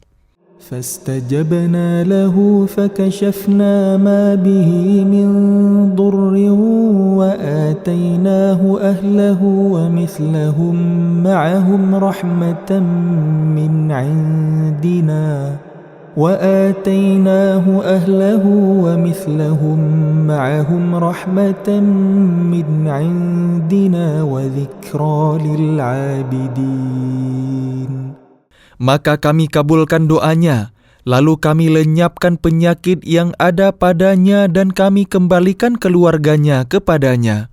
فَاسْتَجَبْنَا لَهُ فَكَشَفْنَا مَا بِهِ مِنْ ضُرٍّ وَآتَيْنَاهُ أَهْلَهُ وَمِثْلَهُمْ مَعَهُمْ رَحْمَةً مِنْ عِنْدِنَا وَآتَيْنَاهُ أَهْلَهُ وَمِثْلَهُمْ مَعَهُمْ رَحْمَةً مِنْ عِنْدِنَا وَذِكْرَى لِلْعَابِدِينَ. Maka kami kabulkan doanya, lalu kami lenyapkan penyakit yang ada padanya dan kami kembalikan keluarganya kepadanya.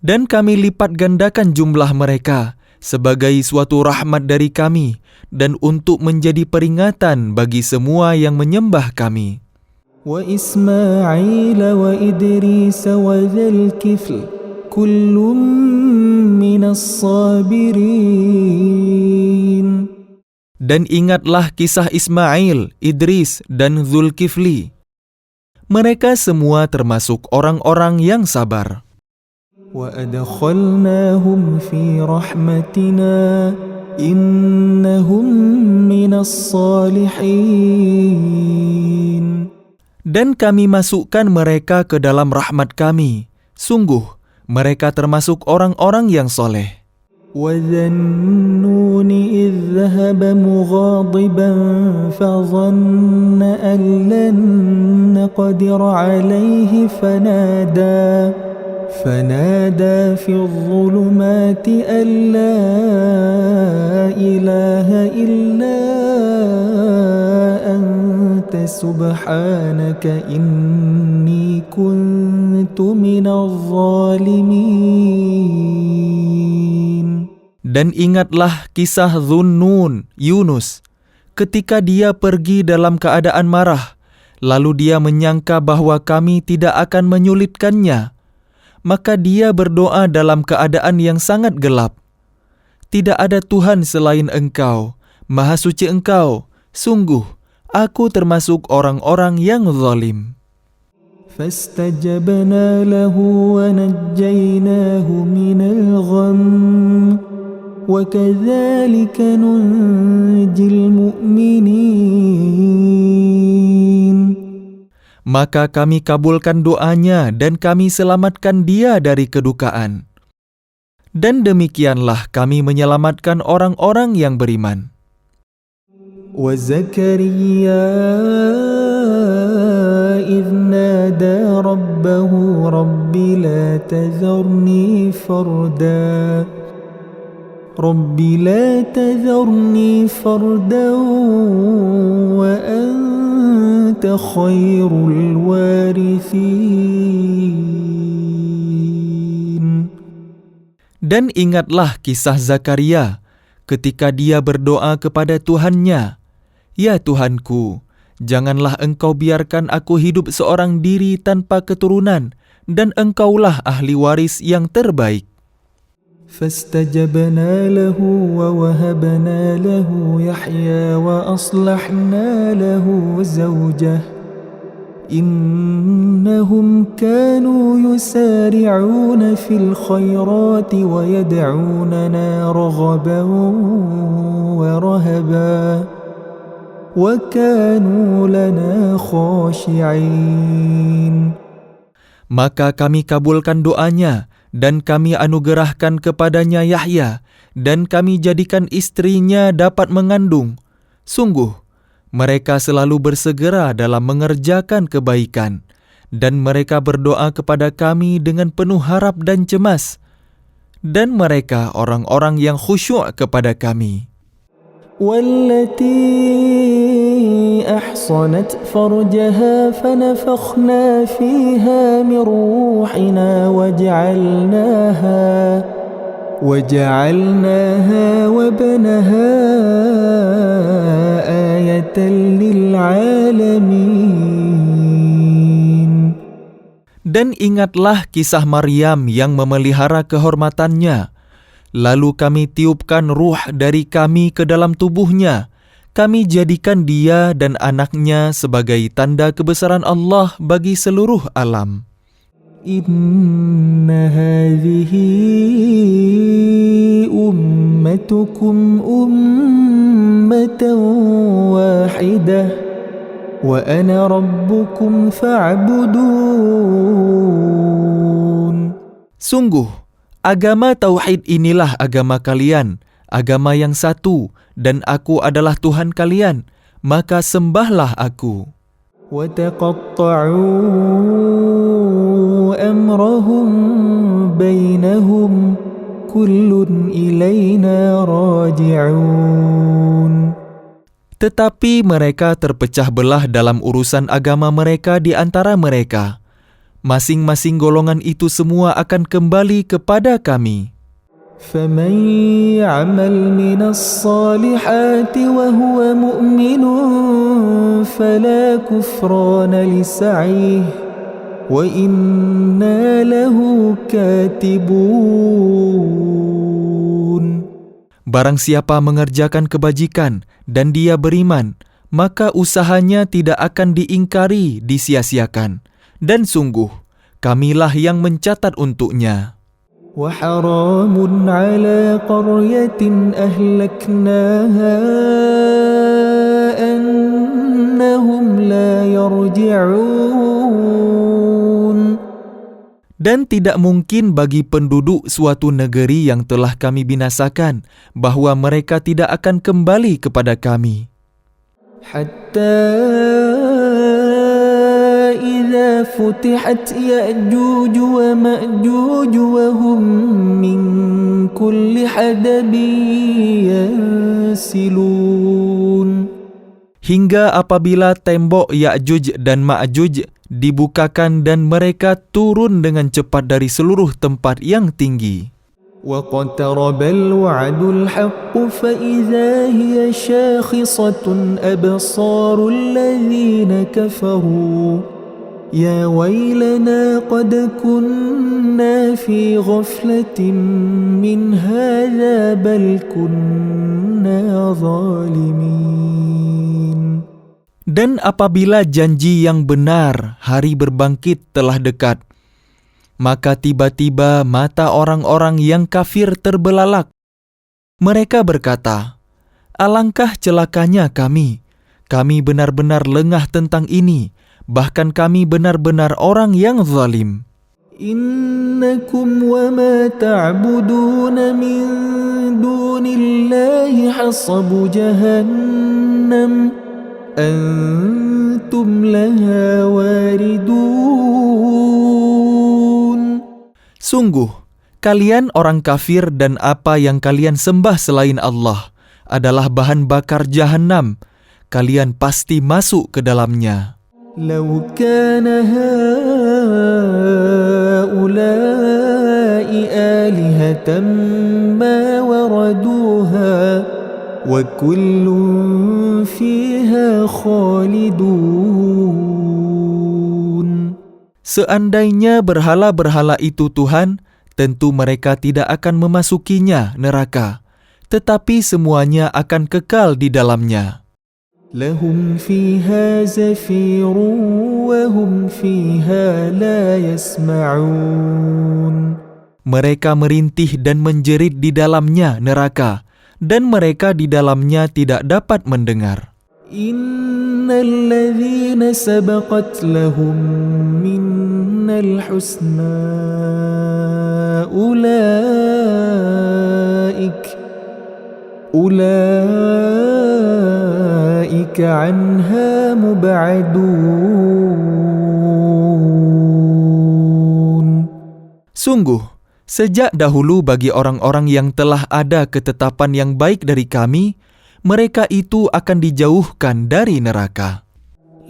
Dan kami lipat gandakan jumlah mereka sebagai suatu rahmat dari kami dan untuk menjadi peringatan bagi semua yang menyembah kami. وَإِسْمَاعِيلَ وَإِدْرِيسَ وَذَا الْكِفْلِ كُلٌّ مِّنَ الصَّابِرِينَ. Dan ingatlah kisah Ismail, Idris, dan Zulkifli. Mereka semua termasuk orang-orang yang sabar. وأدخلناهم في رحمتنا إنهم من الصالحين. Dan kami masukkan mereka ke dalam rahmat kami. Sungguh, mereka termasuk orang-orang yang soleh. وذا النون إذ ذهب مغاضبا فظن أن لن نقدر عليه فنادى في الظلمات أن لا إله إلا أنت سبحانك إني كنت من الظالمين. Dan ingatlah kisah Dhunnun, Yunus, ketika dia pergi dalam keadaan marah, lalu dia menyangka bahwa kami tidak akan menyulitkannya. Maka dia berdoa dalam keadaan yang sangat gelap. Tidak ada Tuhan selain Engkau, Maha Suci Engkau. Sungguh, aku termasuk orang-orang yang zalim. فاستجبنا له ونجيناه من الغم وكذلك ننجي المؤمنين. Maka kami kabulkan doanya dan kami selamatkan dia dari kedukaan. Dan demikianlah kami menyelamatkan orang-orang yang beriman. وزكريا إذ نادى ربه رب لا تذرني فردا وأنت خير الوارثين. Dan ingatlah kisah Zakaria ketika dia berdoa kepada Tuhannya, "Ya Tuhanku, janganlah Engkau biarkan aku hidup seorang diri tanpa keturunan, dan Engkaulah ahli waris yang terbaik." فاستجبنا له ووهبنا له يحيى وأصلحنا له زوجه إنهم كانوا يسارعون في الخيرات ويدعوننا رغبا ورهبا وكانوا لنا خاشعين. Maka kami kabulkan doanya, dan kami anugerahkan kepadanya Yahya, dan kami jadikan istrinya dapat mengandung. Sungguh, mereka selalu bersegera dalam mengerjakan kebaikan, dan mereka berdoa kepada kami dengan penuh harap dan cemas. Dan mereka orang-orang yang khusyuk kepada kami. والتي أحصنت فرجها فنفخنا فيها من روحنا وجعلناها وابنها آية للعالمين. Dan ingatlah kisah Maryam yang memelihara kehormatannya. Lalu kami tiupkan ruh dari kami ke dalam tubuhnya. Kami jadikan dia dan anaknya sebagai tanda kebesaran Allah bagi seluruh alam. Inna hadhihi ummatukum ummatan wahidah wa ana rabbukum fa'budun. Sungguh, agama Tauhid inilah agama kalian, agama yang satu, dan aku adalah Tuhan kalian, maka sembahlah aku. وَتَقَطَّعُوا أَمْرَهُمْ بَيْنَهُمْ كُلٌّ إِلَيْنَا رَاجِعُونَ. Tetapi mereka terpecah belah dalam urusan agama mereka di antara mereka. Masing-masing golongan itu semua akan kembali kepada kami. فَمَنْ يَعْمَلْ مِنَ الصَّالِحَاتِ وَهُوَ مُؤْمِنٌ فَلَا كُفْرَانَ لِسَعْيِهِ وَإِنَّا لَهُ كَاتِبُونَ. Barang siapa mengerjakan kebajikan dan dia beriman, maka usahanya tidak akan diingkari, disia-siakan. Dan sungguh, kamilah yang mencatat untuknya. وحرام على قرية أهلكناها أنهم لا يرجعون. Dan tidak mungkin bagi penduduk suatu negeri yang telah kami binasakan, bahwa mereka tidak akan kembali kepada kami. حتى إذا فتحت يأجوج ومأجوج وهم من كل حدب ينسلون. Hingga apabila tembok Ya'juj dan Ma'juj dibukakan dan mereka turun dengan cepat dari seluruh tempat yang tinggi. واقترب الوعد الحق فإذا هي شاخصة أبصار الذين كفروا يا ويلنا قد كنا في غفلة من هذا بل كنا ظالمين. Dan apabila janji yang benar, hari berbangkit telah dekat, maka tiba-tiba mata orang-orang yang kafir terbelalak. Mereka berkata, "Alangkah celakanya kami benar-benar lengah tentang ini, bahkan kami benar-benar orang yang zalim." Innakum wa ma ta'budun min dunillahi hasabu jahannam antum laha waridun. Sungguh, kalian orang kafir dan apa yang kalian sembah selain Allah adalah bahan bakar jahanam. Kalian pasti masuk ke dalamnya. Law kana haula'i alihatan ma waraduha wa kullun fiha khalidun. Seandainya berhala-berhala itu Tuhan, tentu mereka tidak akan memasukinya, neraka, tetapi semuanya akan kekal di dalamnya. Lahum fiha zafirun wa hum fiha la yasma'un. Mereka merintih dan menjerit di dalamnya, neraka, dan mereka di dalamnya tidak dapat mendengar. Innal ladzina sabaqat lahum minnal husna ulaika anha mub'adun. Sungguh, sejak dahulu bagi orang-orang yang telah ada ketetapan yang baik dari kami, mereka itu akan dijauhkan dari neraka.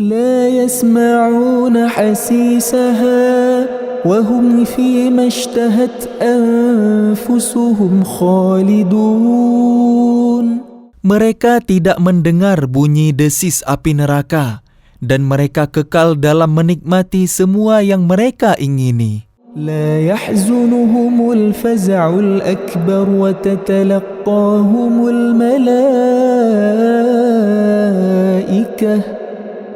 La yasma'una hasisaha wa hum fima ishtahat anfusuhum khalidun. Mereka tidak mendengar bunyi desis api neraka, dan mereka kekal dalam menikmati semua yang mereka ingini. لا يحزنهم الفزع الأكبر وتتلقاهم الملائكة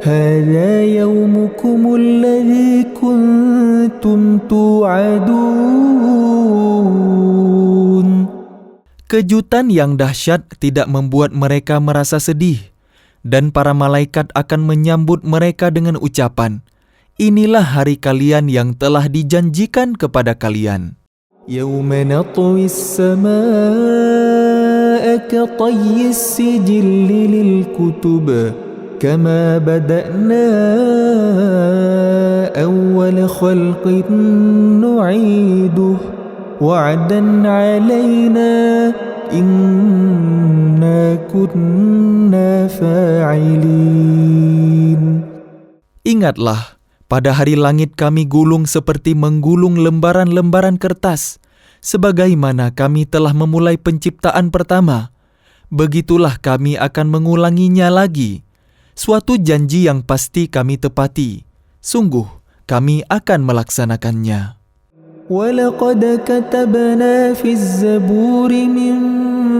هذا يومكم الذي كنتم توعدون. Kejutan yang dahsyat tidak membuat mereka merasa sedih, dan para malaikat akan menyambut mereka dengan ucapan, "Inilah hari kalian yang telah dijanjikan kepada kalian." يوم نطوي السماء كطي السجل للكتب كما بدأنا أول خلق نعيده وعدا علينا إنا كنا فاعلين. Ingatlah, pada hari langit kami gulung seperti menggulung lembaran-lembaran kertas, sebagaimana kami telah memulai penciptaan pertama. Begitulah kami akan mengulanginya lagi. Suatu janji yang pasti kami tepati. Sungguh, kami akan melaksanakannya. ولقد كتبنا في الزبور من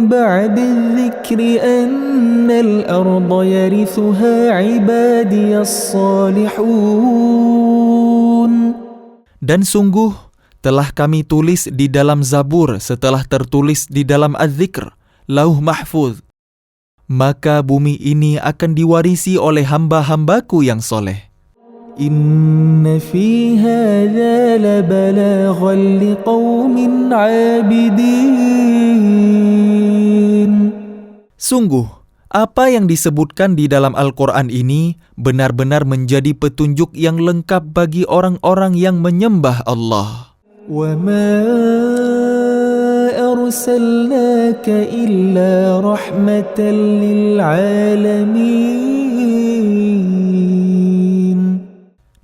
بعد الذكر أن الأرض يرثها عبادي الصالحون. Dan sungguh telah kami tulis di dalam Zabur setelah tertulis di dalam Az-Zikr, Lauh Mahfuz. Maka bumi ini akan diwarisi oleh hamba-hambaku yang soleh. Inna fi hadza labalaghan liqaumin 'abidin. Sungguh, apa yang disebutkan di dalam Al-Quran ini benar-benar menjadi petunjuk yang lengkap bagi orang-orang yang menyembah Allah. وَمَا أَرْسَلْنَاكَ إِلَّا رَحْمَةً لِلْعَالَمِينَ.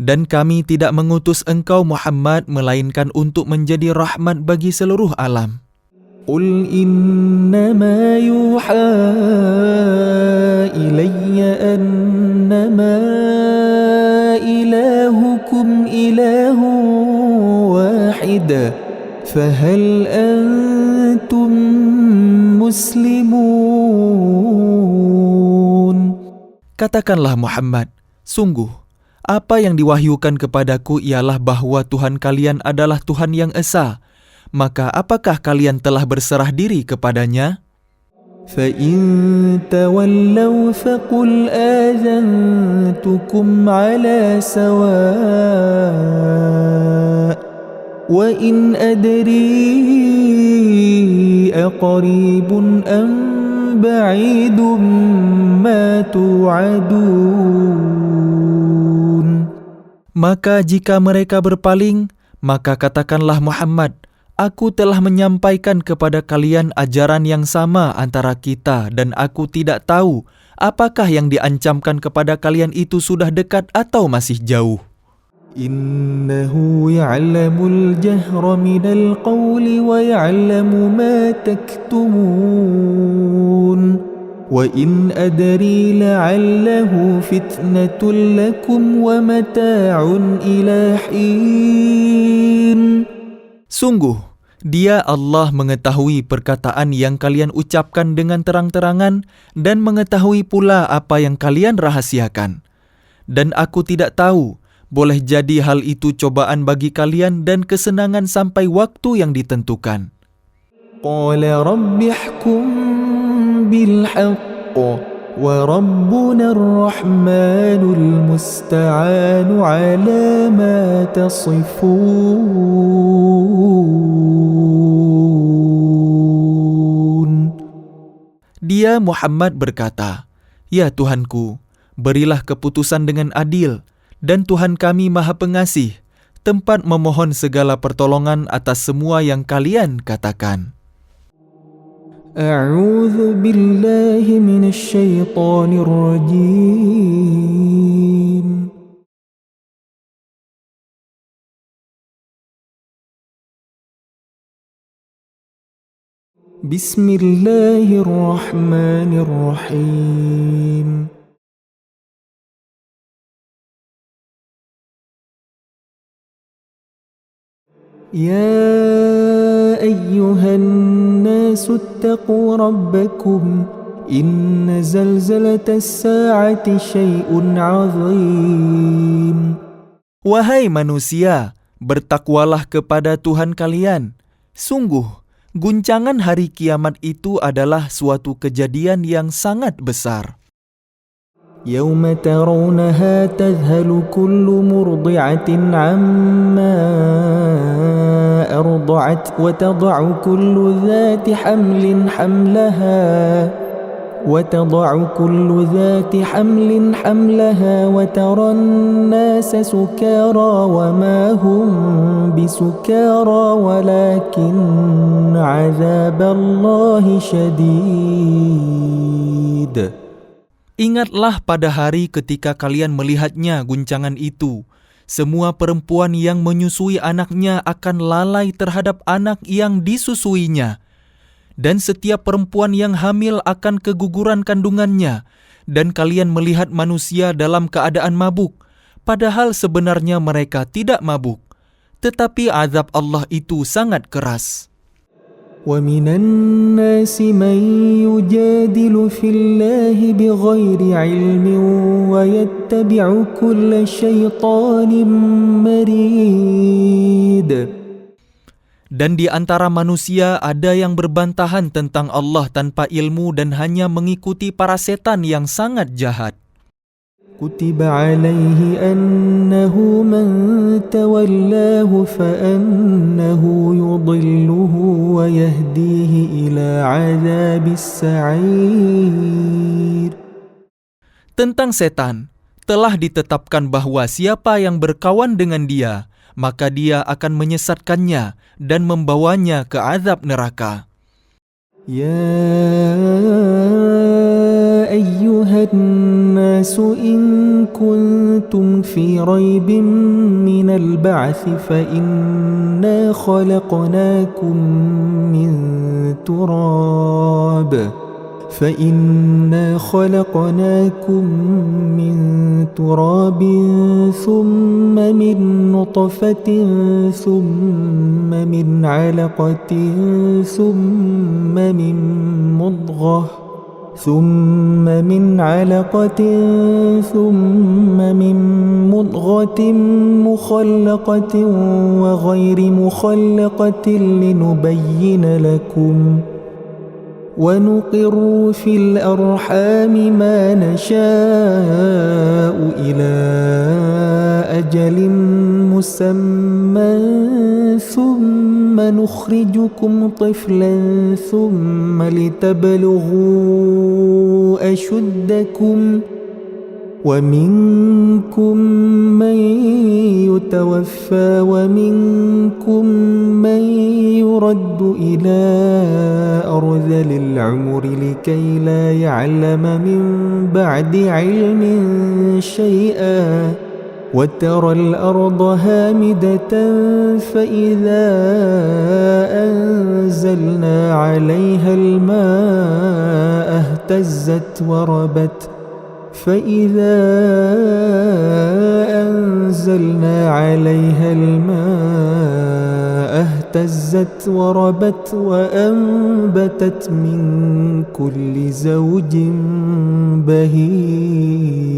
Dan kami tidak mengutus engkau Muhammad melainkan untuk menjadi rahmat bagi seluruh alam. قُلْ إِنَّمَا يُوحَى إِلَيَّ أَنَّمَا إِلَٰهُكُمْ إِلَٰهٌ واحد فهل أنتم مسلمون. Katakanlah Muhammad, sungguh, apa yang diwahyukan kepadaku ialah bahwa Tuhan kalian adalah Tuhan yang esa. Maka apakah kalian telah berserah diri kepadanya? فَإِن تَوَلَّوْا فَقُلْ آذَنْتُكُمْ عَلَى سَوَاءٍ وَإِنْ أَدْرِي أَقَرِيبٌ أَمْ بَعِيدٌ مَا تُوعَدُونَ. Maka jika mereka berpaling, maka katakanlah Muhammad, aku telah menyampaikan kepada kalian ajaran yang sama antara kita dan aku tidak tahu apakah yang diancamkan kepada kalian itu sudah dekat atau masih jauh. Innahu ya'lamul jahra minal qawli wa ya'lamu ma taktumun. Wa in adri la'allahu fitnatun lakum wa mata'un ila hin. Sungguh, Dia Allah mengetahui perkataan yang kalian ucapkan dengan terang-terangan dan mengetahui pula apa yang kalian rahasiakan. Dan aku tidak tahu, boleh jadi hal itu cobaan bagi kalian dan kesenangan sampai waktu yang ditentukan. Qala rabbi ihkum bil haqq wa rabbuna ar-rahmanul musta'anu ala ma tasifun. Dia Muhammad berkata, "Ya Tuhanku, berilah keputusan dengan adil, dan Tuhan kami Maha Pengasih, tempat memohon segala pertolongan atas semua yang kalian katakan." A'udzu billahi minasy syaithanir rajim. Bismillahirrahmanirrahim. Ya ayyuhan nasu ittaqu rabbakum inna zalzalatas sa'ati syai'un 'azim. Wahai manusia, bertakwalah kepada Tuhan kalian. Sungguh, guncangan hari kiamat itu adalah suatu kejadian yang sangat besar. يوم ترونها تذهل كل مرضعة عما أرضعت وتضع كل ذات حمل حملها وترى الناس سكارى وما هم بسكارى ولكن عذاب الله شديد. Ingatlah pada hari ketika kalian melihatnya guncangan itu. Semua perempuan yang menyusui anaknya akan lalai terhadap anak yang disusuinya. Dan setiap perempuan yang hamil akan keguguran kandungannya. Dan kalian melihat manusia dalam keadaan mabuk, padahal sebenarnya mereka tidak mabuk. tetapi azab Allah itu sangat keras. ومن الناس من يجادل في الله بغير علم ويتبع كل شيطان مريد. Dan di antara manusia ada yang berbantahan tentang Allah tanpa ilmu dan hanya mengikuti para setan yang sangat jahat. كتب عليه أنه من تولاه فأنه يضله ويهديه إلى عذاب السعير. Tentang setan, telah ditetapkan bahwa siapa yang berkawan dengan dia, maka dia akan menyesatkannya dan membawanya ke azab neraka. يا أيها الناس إن كنتم في ريب من البعث فإنا خلقناكم من تراب ثم من نطفة ثم من علقة ثم من مضغة ثم من مضغة مخلقة وغير مخلقة لنبين لكم ونقر في الأرحام ما نشاء إلى أجل مسمى ثم نخرجكم طفلا ثم لتبلغوا أشدكم ومنكم من يتوفى ومنكم من يرد إلى أرذل العمر لكي لا يعلم من بعد علم شيئا وترى الأرض هامدة فإذا أنزلنا عليها الماء اهتزت وربت وأنبتت من كل زوج بهيج.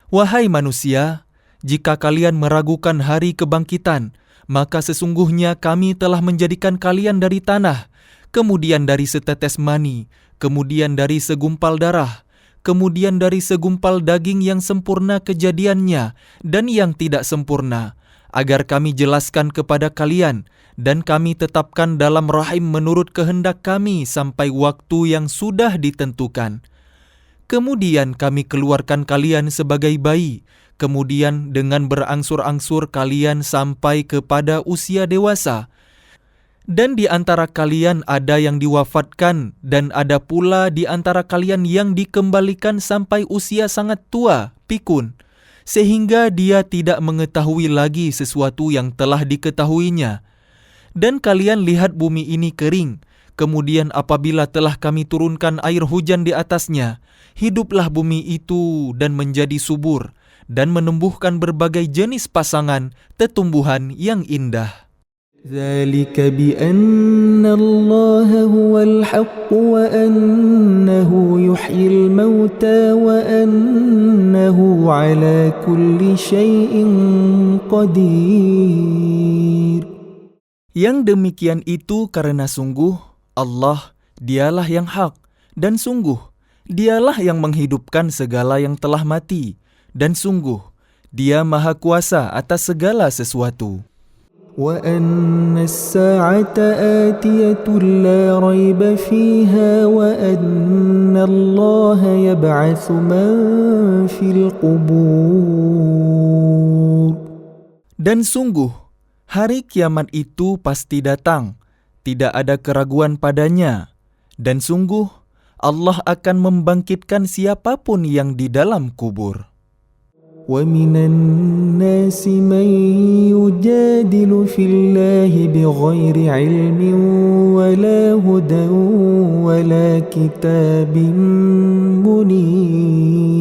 Wahai manusia, jika kalian meragukan hari kebangkitan, maka sesungguhnya kami telah menjadikan kalian dari tanah, kemudian dari setetes mani, kemudian dari segumpal darah, kemudian dari segumpal daging yang sempurna kejadiannya dan yang tidak sempurna, agar kami jelaskan kepada kalian, dan kami tetapkan dalam rahim menurut kehendak kami sampai waktu yang sudah ditentukan. Kemudian kami keluarkan kalian sebagai bayi, kemudian dengan berangsur-angsur kalian sampai kepada usia dewasa. Dan di antara kalian ada yang diwafatkan, dan ada pula di antara kalian yang dikembalikan sampai usia sangat tua, pikun, sehingga dia tidak mengetahui lagi sesuatu yang telah diketahuinya. Dan kalian lihat bumi ini kering, kemudian apabila telah kami turunkan air hujan di atasnya, hiduplah bumi itu dan menjadi subur, dan menumbuhkan berbagai jenis pasangan tetumbuhan yang indah. ذلك بأن الله هو الحق وأنه يحيي الموتى وأنه على كل شيء قدير. Yang demikian itu karena sungguh Allah dialah yang hak, dan sungguh dialah yang menghidupkan segala yang telah mati, dan sungguh dia maha kuasa atas segala sesuatu. وأن الساعة آتية لا ريب فيها وأن الله يبعث من في القبور. Dan sungguh, hari kiamat itu pasti datang, tidak ada keraguan padanya. Dan sungguh, Allah akan membangkitkan siapapun yang di dalam kubur. وَمِنَ النَّاسِ مَن يُجَادِلُ فِي اللَّهِ بِغَيْرِ عِلْمٍ وَلَا هُدًى وَلَا كِتَابٍ مُنِيرٍ.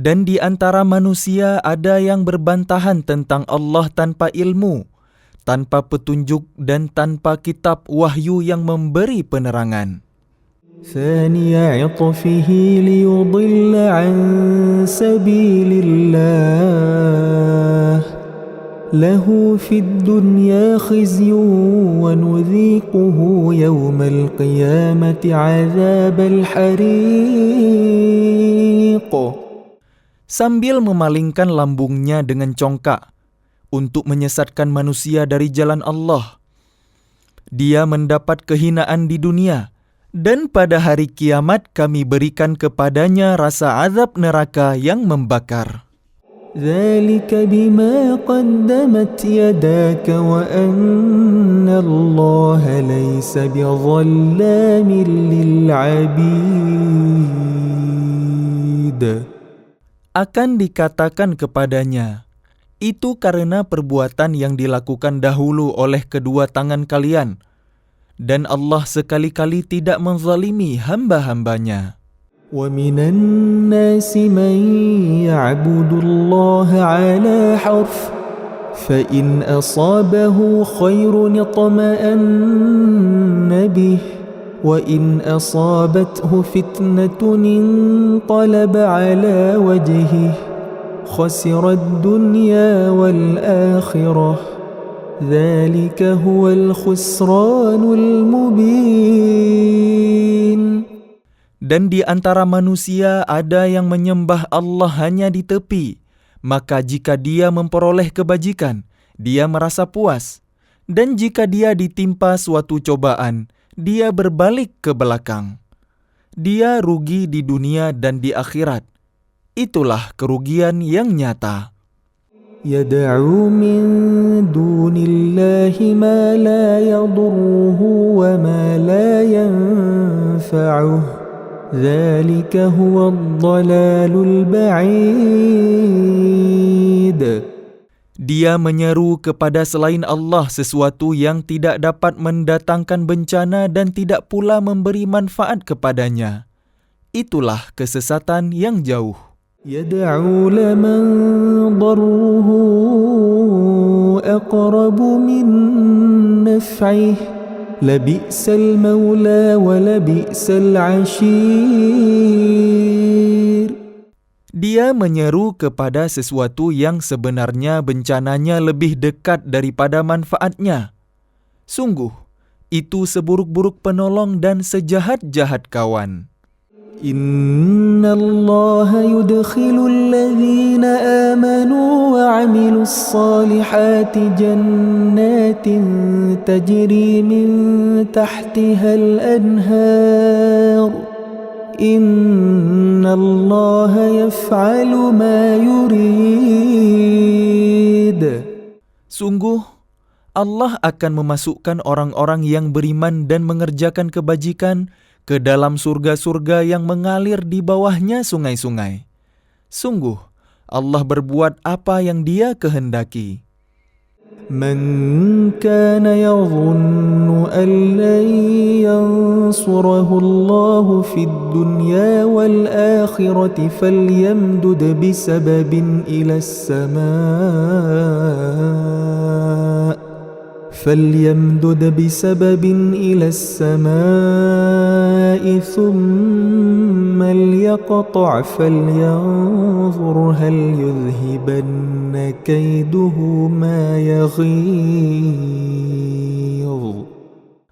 Dan di antara manusia ada yang berbantahan tentang Allah tanpa ilmu, tanpa petunjuk dan tanpa kitab wahyu yang memberi penerangan. ثاني عطفه ليضل عن سبيل الله له في الدنيا خزي ونذيقه يوم القيامة عذاب الحريق. Sambil memalingkan lambungnya dengan congkak untuk menyesatkan manusia dari jalan Allah, dia mendapat kehinaan di dunia, dan pada hari kiamat kami berikan kepadanya rasa azab neraka yang membakar. ذلك بما قدمت يداك وأن الله ليس بظلام للعبيد. Akan dikatakan kepadanya, itu karena perbuatan yang dilakukan dahulu oleh kedua tangan kalian, dan Allah sekali-kali tidak menzalimi hamba-hambanya. ومن الناس من يعبد الله على حرف فإن أصابه خير اطمأن به وإن أصابته فتنة انقلب على وجهه خسر الدنيا والآخرة ذلك هو الخسران المبين. Dan di antara manusia ada yang menyembah Allah hanya di tepi, maka jika dia memperoleh kebajikan, dia merasa puas. Dan jika dia ditimpa suatu cobaan, dia berbalik ke belakang. Dia rugi di dunia dan di akhirat. Itulah kerugian yang nyata. يدعو من دون الله ما لا يضره وما لا ينفعه ذلك هو الضلال البعيد. Dia menyeru kepada selain Allah sesuatu yang tidak dapat mendatangkan bencana dan tidak pula memberi manfaat kepadanya. Itulah kesesatan yang jauh. يدعو لمن ضره أقرب من نفعه لبئس المولى ولبئس العشير. Dia menyeru kepada sesuatu yang sebenarnya bencananya lebih dekat daripada manfaatnya. Sungguh, itu seburuk-buruk penolong dan sejahat-jahat kawan. إن الله يدخل الذين آمنوا وعملوا الصالحات جنات تجري من تحتها الأنهار إن الله يفعل ما يريد. Sungguh, Allah akan memasukkan orang-orang yang beriman dan mengerjakan kebajikan ke dalam surga-surga yang mengalir di bawahnya sungai-sungai. Sungguh, Allah berbuat apa yang Dia kehendaki. من كان يظن أن لن ينصره الله في الدنيا والآخرة فليمدد بسبب إلى السماء ثم ليقطع فلينظر هل يذهبن كيده ما يغيظ.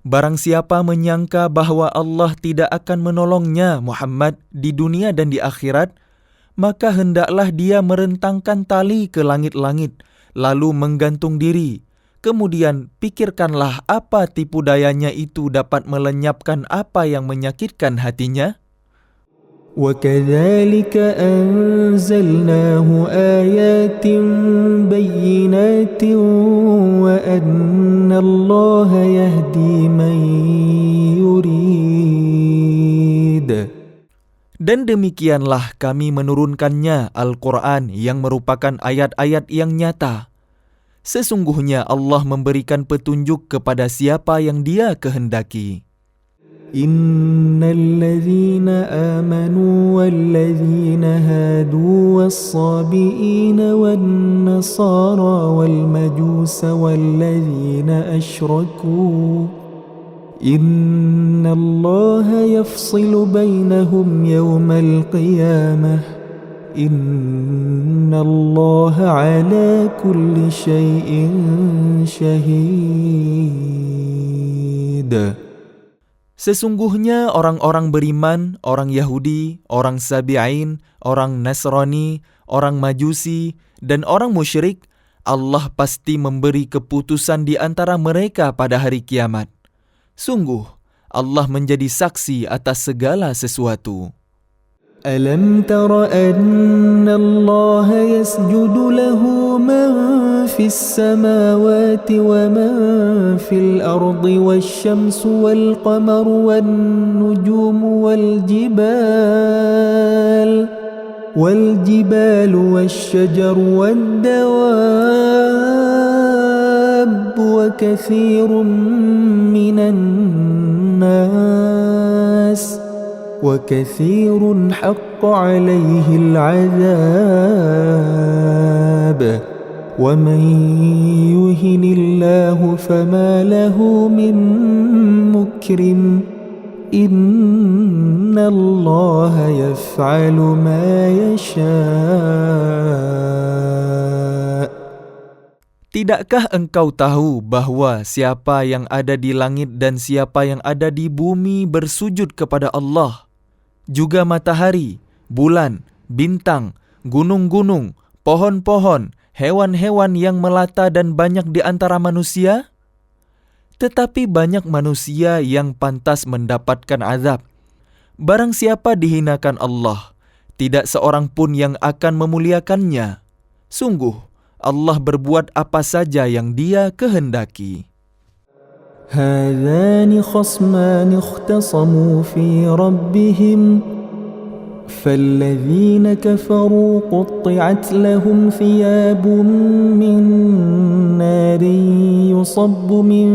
Barang siapa menyangka bahwa Allah tidak akan menolongnya, Muhammad, di dunia dan di akhirat, maka hendaklah dia merentangkan tali ke langit-langit, lalu menggantung diri. Kemudian pikirkanlah apa tipu dayanya itu dapat melenyapkan apa yang menyakitkan hatinya. وَكَذَلِكَ أَنزَلْنَاهُ آيَاتٍ بَيِّنَاتٍ وَأَنَّ اللَّهَ يَهْدِي مَن يُرِيدُ. Dan demikianlah kami menurunkannya Al-Quran yang merupakan ayat-ayat yang nyata. Sesungguhnya Allah memberikan petunjuk kepada siapa yang Dia kehendaki. إن الذين آمنوا والذين هادوا والصابئين والنصارى والمجوس والذين أشركوا إن الله يفصل بينهم يوم القيامة إن الله على كل شيء شهيد. Sesungguhnya orang-orang beriman, orang Yahudi, orang Sabi'in, orang Nasrani, orang Majusi, dan orang musyrik, Allah pasti memberi keputusan di antara mereka pada hari kiamat. Sungguh, Allah menjadi saksi atas segala sesuatu. ألم تر أن الله يسجد له من في السماوات ومن في الأرض والشمس والقمر والنجوم والجبال والشجر والدواب وكثير من الناس وكثير حق عليه العذاب ومن يهن الله فما له من مكرم إن الله يفعل ما يشاء. Tidakkah engkau tahu bahwa siapa yang ada di langit dan siapa yang ada di bumi bersujud kepada Allah? Juga matahari, bulan, bintang, gunung-gunung, pohon-pohon, hewan-hewan yang melata dan banyak di antara manusia? Tetapi banyak manusia yang pantas mendapatkan azab. Barang siapa dihinakan Allah, tidak seorang pun yang akan memuliakannya. Sungguh, Allah berbuat apa saja yang Dia kehendaki. هذان خصمان اختصموا في ربهم فالذين كفروا قطعت لهم ثياب من نار يصب من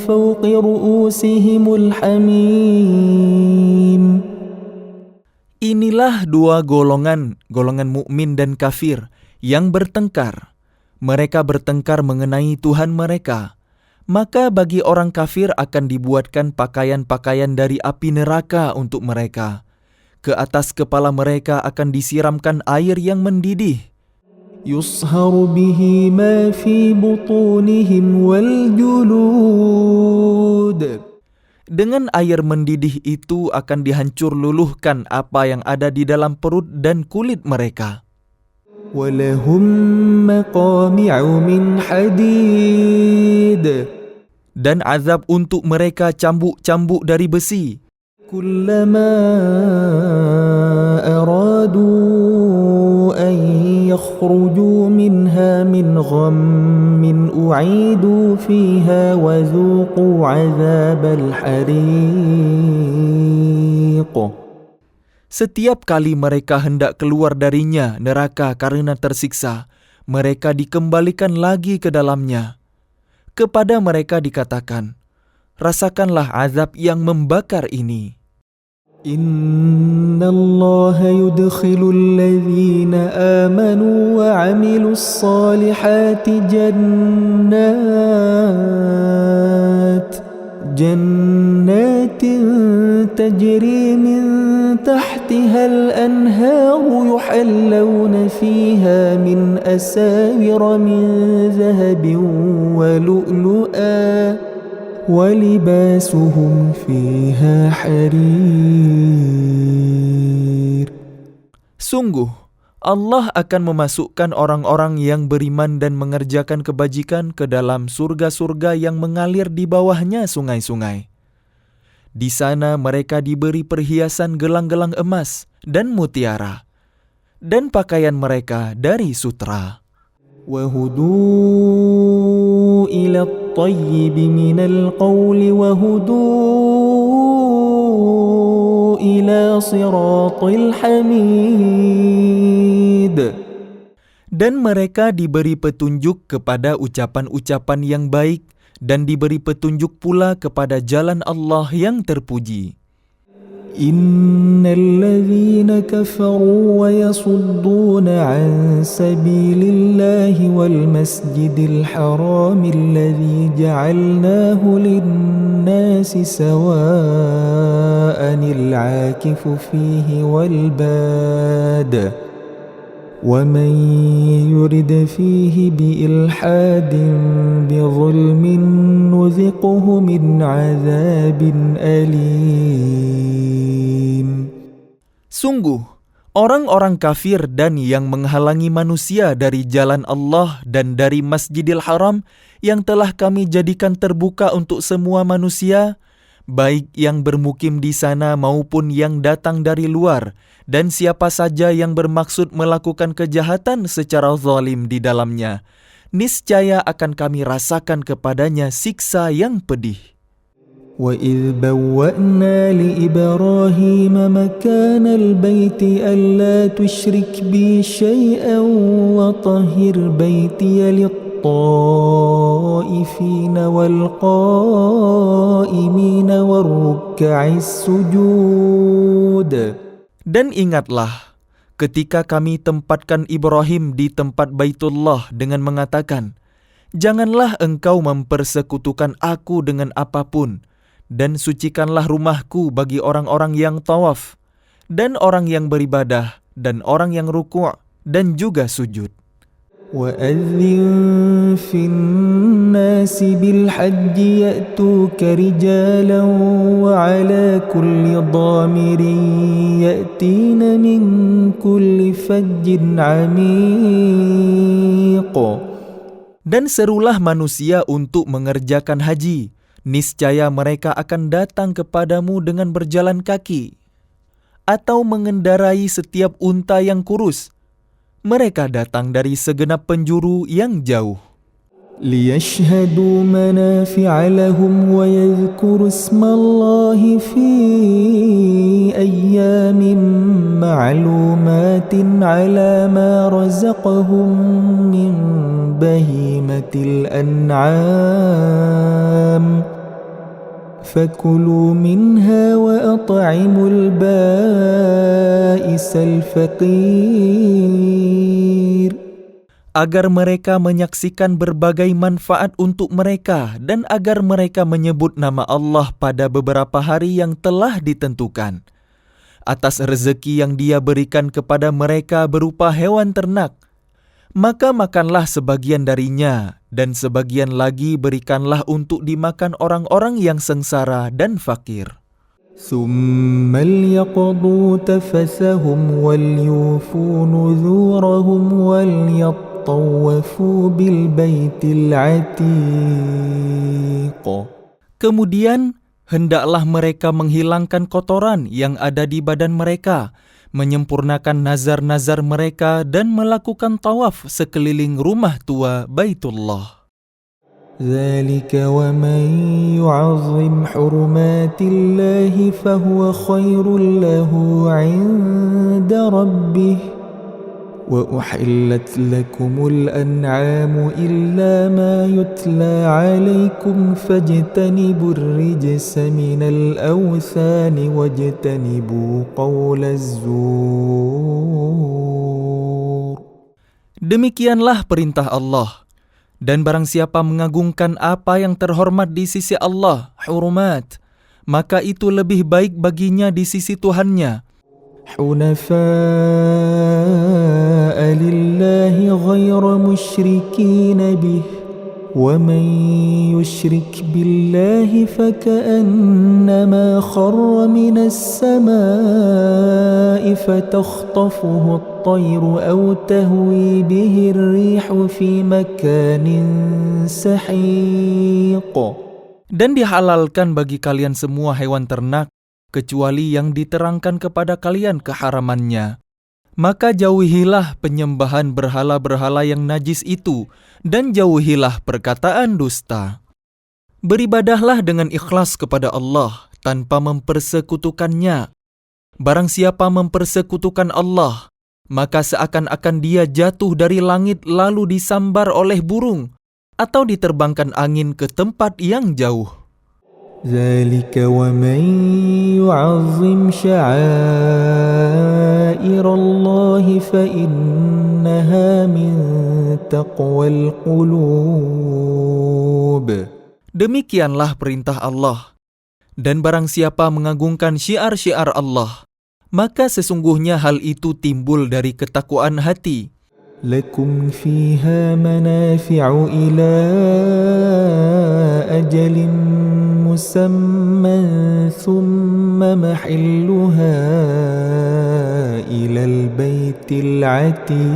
فوق رؤوسهم الحميم. Inilah dua golongan mukmin dan kafir yang bertengkar. Mereka bertengkar mengenai Tuhan mereka. Maka bagi orang kafir akan dibuatkan pakaian-pakaian dari api neraka untuk mereka. Ke atas kepala mereka akan disiramkan air yang mendidih. يصهر به ما في بطونهم والجلود. Dengan air mendidih itu akan dihancur luluhkan apa yang ada di dalam perut dan kulit mereka. وَلَهُمْ مَقَامِعُ مِنْ حَدِيدٍ. Dan azab untuk mereka cambuk-cambuk dari besi. كُلَّمَا أَرَادُوا أَنْ يَخْرُجُوا مِنْهَا مِنْ غَمٍّ أُعِيدُوا فِيهَا وَذُوقُوا عَذَابَ الْحَرِيقِ. Setiap kali mereka hendak keluar darinya neraka karena tersiksa, mereka dikembalikan lagi ke dalamnya. Kepada mereka dikatakan, rasakanlah azab yang membakar ini. Inna Allah yudkhilu alladhina amanu wa 'amilus salihati jannatin tajri min tahtiha al-anharu yuhallawna fiha min asawira min dhahabin wa lu'lu'a wa libasuhum fiha harir. Sungguh, Allah akan memasukkan orang-orang yang beriman dan mengerjakan kebajikan ke dalam surga-surga yang mengalir di bawahnya sungai-sungai. Di sana mereka diberi perhiasan gelang-gelang emas dan mutiara, dan pakaian mereka dari sutra. وَهُدُوا إِلَى الطَّيِّبِ مِنَ الْقَوْلِ وَهُدُوا إِلَى صِرَاطِ الْحَمِيدِ. Dan mereka diberi petunjuk kepada ucapan-ucapan yang baik dan diberi petunjuk pula kepada jalan Allah yang terpuji. إن الذين كفروا ويصدون عن سبيل الله والمسجد الحرام الذي جعلناه للناس سواء العاكف فيه والباد ومن يرد فيه بإلحاد بظلم نذقه من عذاب أليم. Sungguh, orang-orang kafir dan yang menghalangi manusia dari jalan Allah dan dari Masjidil Haram yang telah kami jadikan terbuka untuk semua manusia, baik yang bermukim di sana maupun yang datang dari luar, dan siapa saja yang bermaksud melakukan kejahatan secara zalim di dalamnya, niscaya akan kami rasakan kepadanya siksa yang pedih. وَإِذْ بَوَّأْنَا لِإِبْرَاهِيمَ مَكَانَ الْبَيْتِ أَلَّا تُشْرِكْ بِي شَيْئًا وَطَهِّرْ بَيْتِيَ لِلطَّائِفِينَ وَالْقَائِمِينَ وَالرُّكَّعِ السُّجُودِ. Dan ingatlah, ketika kami tempatkan Ibrahim di tempat Baitullah dengan mengatakan, "Janganlah engkau mempersekutukan aku dengan apapun, dan sucikanlah rumahku bagi orang-orang yang tawaf, dan orang yang beribadah, dan orang yang ruku' dan juga sujud." وَأَذِّن فِي النَّاسِ بِالْحَجِّ يَأْتُوكَ رِجَالًا وَعَلَى كُلِّ ضَامِرٍ يَأْتِينَ مِنْ كُلِّ فَجٍّ عَمِيقٍ. Dan serulah manusia untuk mengerjakan haji, niscaya mereka akan datang kepadamu dengan berjalan kaki, atau mengendarai setiap unta yang kurus. Mereka datang dari segenap penjuru yang jauh. لِيَشْهَدُوا مَنَافِعَ لَهُمْ وَيَذْكُرُوا اسْمَ اللَّهِ فِي أَيَّامٍ مَّعْلُومَاتٍ عَلَى مَا رَزَقَهُم مِّن بَهِيمَةِ الْأَنْعَامِ فَكُلُوا مِنْهَا وَأَطْعِمُوا الْبَائِسَ الْفَقِيرَ. Agar mereka menyaksikan berbagai manfaat untuk mereka dan agar mereka menyebut nama Allah pada beberapa hari yang telah ditentukan, atas rezeki yang Dia berikan kepada mereka berupa hewan ternak. Maka makanlah sebagian darinya, dan sebagian lagi berikanlah untuk dimakan orang-orang yang sengsara dan fakir. ثُمَّ لْيَقْضُوا تَفَثَهُمْ وَلْيُوفُوا نُذُورَهُمْ وَلْيَطَّوَّفُوا بِالْبَيْتِ الْعَتِيقِ. Kemudian, hendaklah mereka menghilangkan kotoran yang ada di badan mereka, menyempurnakan nazar-nazar mereka dan melakukan tawaf sekeliling rumah tua Baitullah. ذَلِكَ وَمَنْ يُعَظِّمْ حُرُمَاتِ اللَّهِ فَهُوَ خَيْرٌ لَهُ عِنْدَ رَبِّهِ وَأُحِلَّتْ لَكُمُ الْأَنْعَامُ إِلَّا مَا يُتْلَى عَلَيْكُمْ فَاجْتَنِبُوا الرِّجْسَ مِنَ الْأَوْثَانِ وَاجْتَنِبُوا قَوْلَ الزُّورِ. Demikianlah perintah Allah. Dan barang siapa mengagungkan apa yang terhormat di sisi Allah, hurumat, maka itu lebih baik baginya di sisi Tuhannya. حُنَفَاءَ لِلَّهِ غَيْرَ مُشْرِكِينَ بِهِ وَمَنْ يُشْرِكْ بِاللَّهِ فَكَأَنَّمَا خَرَّ مِنَ السَّمَاءِ فَتَخْطَفُهُ الطَّيْرُ أَوْ تَهْوِي بِهِ الرِّيحُ فِي مَكَانٍ سَحِيقٍ. Dan dihalalkan bagi kalian semua hewan ternak, kecuali yang diterangkan kepada kalian keharamannya. Maka jauhilah penyembahan berhala-berhala yang najis itu, dan jauhilah perkataan dusta. Beribadahlah dengan ikhlas kepada Allah, tanpa mempersekutukannya. Barang siapa mempersekutukan Allah, maka seakan-akan dia jatuh dari langit lalu disambar oleh burung, atau diterbangkan angin ke tempat yang jauh. ذلك ومن يعظم شعائر الله فإنها من تقوى القلوب. Demikianlah perintah Allah. Dan barang siapa mengagungkan syiar-syiar Allah, maka sesungguhnya hal itu timbul dari ketakwaan hati. لكم فيها منافع إلى أجل مسمى ثم محلها إلى البيت العتيق.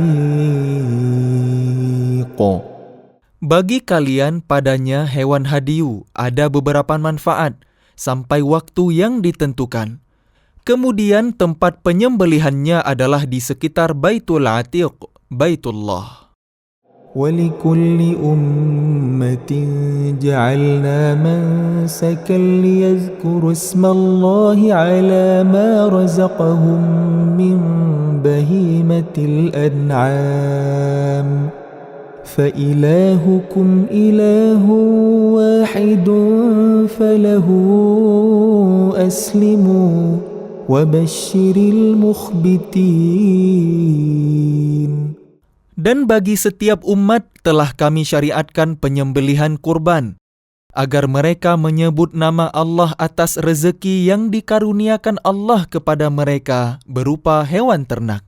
Bagi kalian padanya hewan hadiu ada beberapa manfaat sampai waktu yang ditentukan. Kemudian tempat penyembelihannya adalah di sekitar Baitul Atiq, Baitullah. ولكل أمة جعلنا منسكا ليذكروا اسم الله على ما رزقهم من بهيمة الأنعام فإلهكم إله واحد فله أسلموا وبشر المخبتين. Dan bagi setiap umat telah kami syariatkan penyembelihan kurban, agar mereka menyebut nama Allah atas rezeki yang dikaruniakan Allah kepada mereka berupa hewan ternak.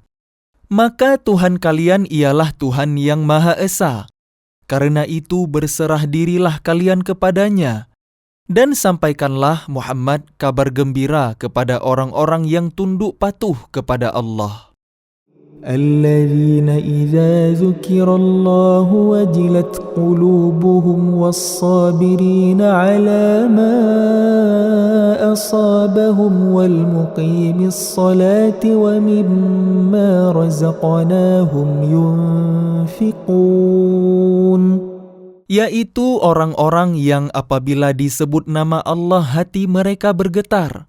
Maka Tuhan kalian ialah Tuhan yang Maha Esa. Karena itu berserah dirilah kalian kepadanya. Dan sampaikanlah Muhammad kabar gembira kepada orang-orang yang tunduk patuh kepada Allah. الذين إذا ذكر الله وجلت قلوبهم والصابرين على ما أصابهم والمقيم الصلاة ومما رزقناهم ينفقون. Yaitu orang-orang yang apabila disebut nama Allah hati mereka bergetar,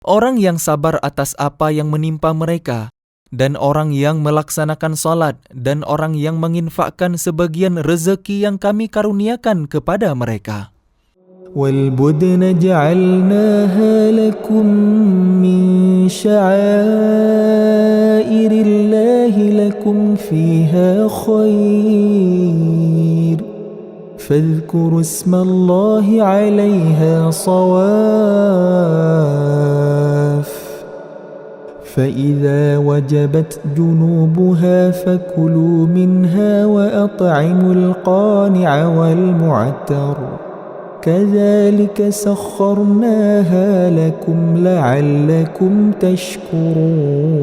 orang yang sabar atas apa yang menimpa mereka, dan orang yang melaksanakan salat, dan orang yang menginfakkan sebagian rezeki yang kami karuniakan kepada mereka. وَالْبُدْنَ جَعَلْنَاهَا لَكُمْ مِنْ شَعَائِرِ اللَّهِ لَكُمْ فِيهَا خَيْرٌ فَاذْكُرُوا اسْمَ اللَّهِ عَلَيْهَا صَوَافَّ فإذا وجبت جنوبها فكلوا منها وأطعموا القانع والمعتر كذلك سخرناها لكم لعلكم تشكرون.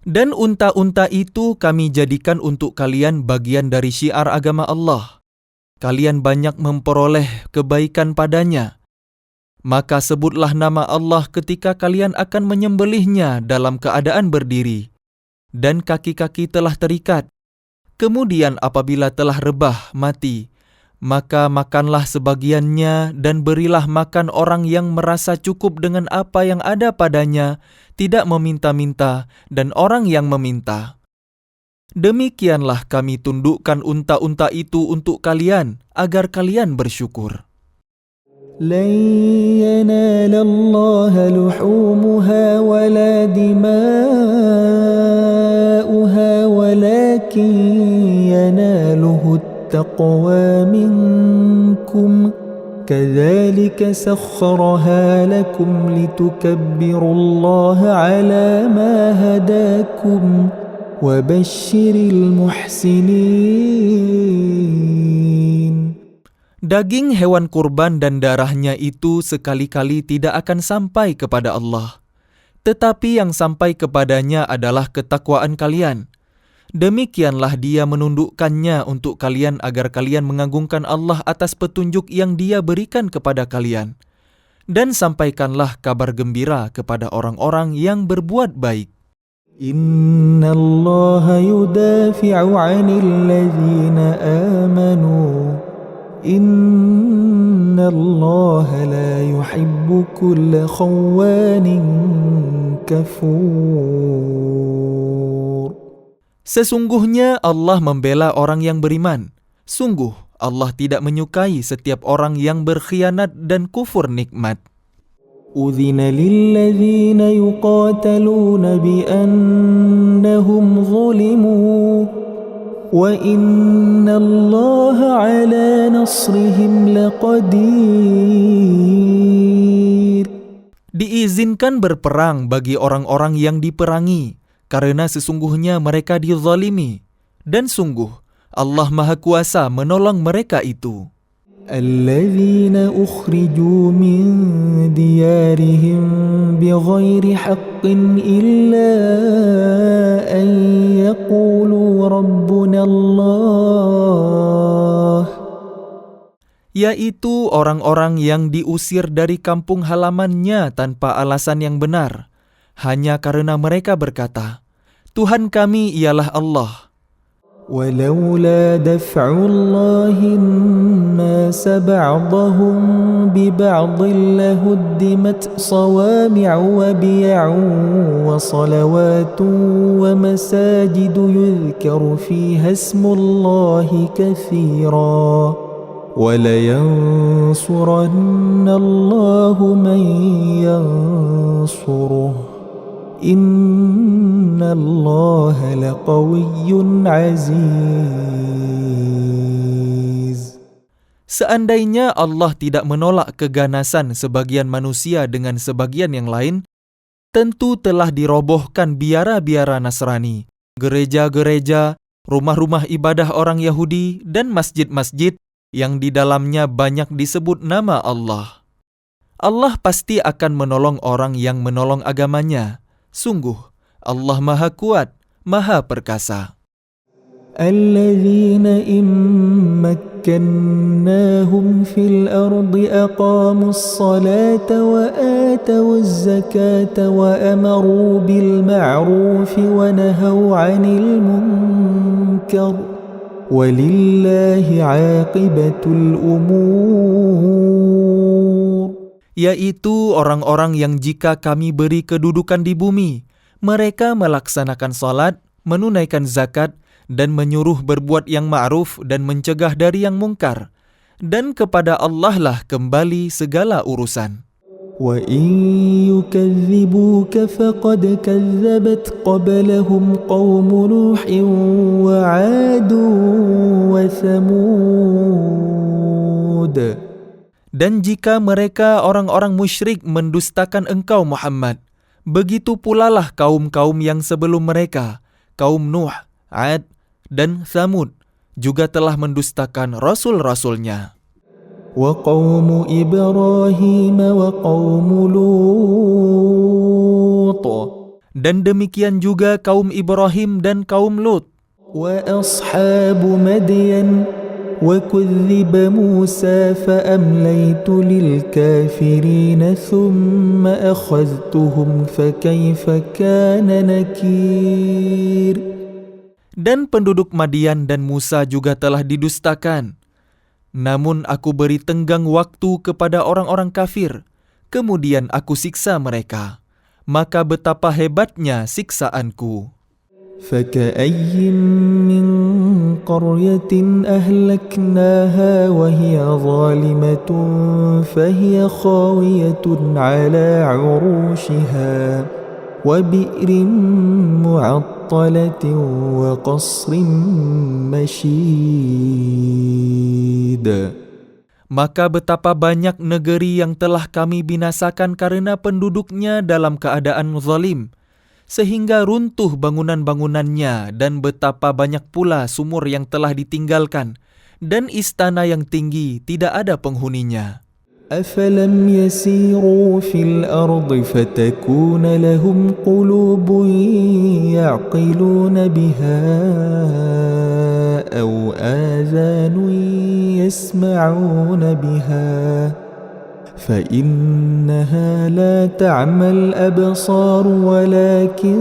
Dan unta-unta itu kami jadikan untuk kalian bagian dari syiar agama Allah. Kalian banyak memperoleh kebaikan padanya. Maka sebutlah nama Allah ketika kalian akan menyembelihnya dalam keadaan berdiri, dan kaki-kaki telah terikat. Kemudian apabila telah rebah mati, maka makanlah sebagiannya dan berilah makan orang yang merasa cukup dengan apa yang ada padanya, tidak meminta-minta, dan orang yang meminta. Demikianlah kami tundukkan unta-unta itu untuk kalian, agar kalian bersyukur. لن ينال الله لحومها ولا دماؤها ولكن يناله التقوى منكم كذلك سخرها لكم لتكبروا الله على ما هداكم وبشر المحسنين. Daging hewan kurban dan darahnya itu sekali-kali tidak akan sampai kepada Allah. Tetapi yang sampai kepadanya adalah ketakwaan kalian. Demikianlah Dia menundukkannya untuk kalian agar kalian mengagungkan Allah atas petunjuk yang Dia berikan kepada kalian. Dan sampaikanlah kabar gembira kepada orang-orang yang berbuat baik. Inna Allah yudafi'u 'anil ladzina amanu. Inna Allah la yuhibbu kulla khawanin kafur. Sesungguhnya Allah membela orang yang beriman. Sungguh, Allah tidak menyukai setiap orang yang berkhianat dan kufur nikmat. أذن للذين يقاتلون بأنهم ظلموا وإن الله على نصرهم لقدير. Diizinkan berperang bagi orang-orang yang diperangi, karena sesungguhnya mereka dizalimi. Dan sungguh, Allah Maha Kuasa menolong mereka itu. الذين أخرجوا من ديارهم بغير حق إلا أن يقولوا ربنا الله. Yaitu orang-orang yang diusir dari kampung halamannya tanpa alasan yang benar, hanya karena mereka berkata, Tuhan kami ialah Allah. ولولا دفع الله الناس بعضهم ببعض لهدمت صوامع وبيع وصلوات ومساجد يذكر فيها اسم الله كثيرا ولينصرن الله من ينصره Inna Allah laqawiyyun aziz. Seandainya Allah tidak menolak keganasan sebagian manusia dengan sebagian yang lain, tentu telah dirobohkan biara-biara Nasrani, gereja-gereja, rumah-rumah ibadah orang Yahudi, dan masjid-masjid yang di dalamnya banyak disebut nama Allah. Allah pasti akan menolong orang yang menolong agamanya. Sungguh, Allah Maha Kuat, Maha Perkasa. الذين إن مكناهم في الأرض أقاموا الصلاة وآتوا الزكاة وأمروا بالمعروف ونهوا عن المنكر ولله عاقبة الأمور. Yaitu orang-orang yang jika kami beri kedudukan di bumi, mereka melaksanakan salat, menunaikan zakat, dan menyuruh berbuat yang ma'ruf dan mencegah dari yang mungkar. Dan kepada Allah lah kembali segala urusan. وَإِن يُكَذِّبُوكَ فَقَدْ كَذَّبَتْ قَبْلَهُمْ قَوْمُ نُوحٍ وَعَادٌ وَثَمُودَ. Dan jika mereka orang-orang musyrik mendustakan engkau Muhammad, begitu pulalah kaum-kaum yang sebelum mereka, kaum Nuh, Ad, dan Thamud, juga telah mendustakan rasul-rasulnya. وَقَوْمُ إِبْرَاهِيمَ وَقَوْمُ لُوطٍ. Dan demikian juga kaum Ibrahim dan kaum Lut. وَأَصْحَابُ مَدْيَنَ وَكُذِّبَ مُوسَى فَأَمْلَيْتُ لِلْكَافِرِينَ ثُمَّ أَخَذْتُهُمْ فَكَيْفَ كَانَ نَكِيرِ. Dan penduduk Madian dan Musa juga telah didustakan. Namun aku beri tenggang waktu kepada orang-orang kafir, kemudian aku siksa mereka. Maka betapa hebatnya siksaanku. فَكَأَيٍّ مِّن قَرْيَةٍ أَهْلَكْنَاهَا وَهِيَ ظَالِمَةٌ فَهِيَ خَاوِيَةٌ عَلَى عُرُوشِهَا وَبِئْرٍ مُّعَطَّلَةٍ وَقَصْرٍ مَّشِيدٍ. Maka betapa banyak negeri yang telah kami binasakan karena penduduknya dalam keadaan zalim, sehingga runtuh bangunan-bangunannya, dan betapa banyak pula sumur yang telah ditinggalkan, dan istana yang tinggi tidak ada penghuninya. أَفَلَمْ يَسِيرُوا فِي الْأَرْضِ فَتَكُونَ لَهُمْ قُلُوبٌ يَعْقِلُونَ بِهَا أَوْ آذَانٌ يَسْمَعُونَ بِهَا فَإِنَّهَا لَا تَعْمَى الْأَبْصَارُ وَلَكِنْ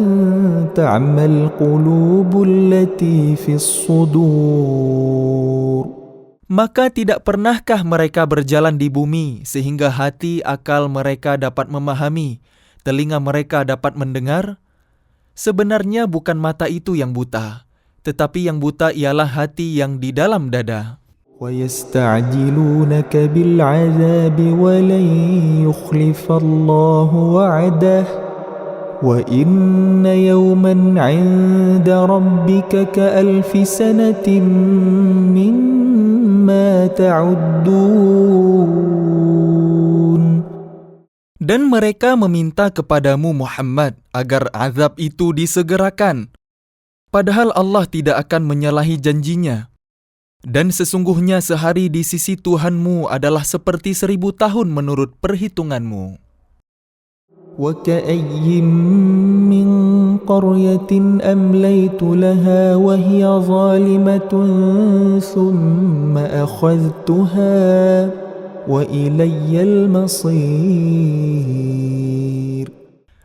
تَعْمَى الْقُلُوبُ الَّتِي فِي الصُّدُورِ. Maka tidak pernahkah mereka berjalan di bumi sehingga hati akal mereka dapat memahami, telinga mereka dapat mendengar? Sebenarnya bukan mata itu yang buta, tetapi yang buta ialah hati yang di dalam dada. ويستعجلونك بالعذاب ولن يخلف الله وعده وإن يوما عند ربك كألف سنة مما تعدون. Dan mereka meminta kepadamu Muhammad agar azab itu disegerakan. Padahal Allah tidak akan menyalahi janjinya. Dan sesungguhnya sehari di sisi Tuhanmu adalah seperti 1000 tahun menurut perhitunganmu. وكأي من قرية أمليت لها وهي ظالمة ثم أخذتها وإلي المصير.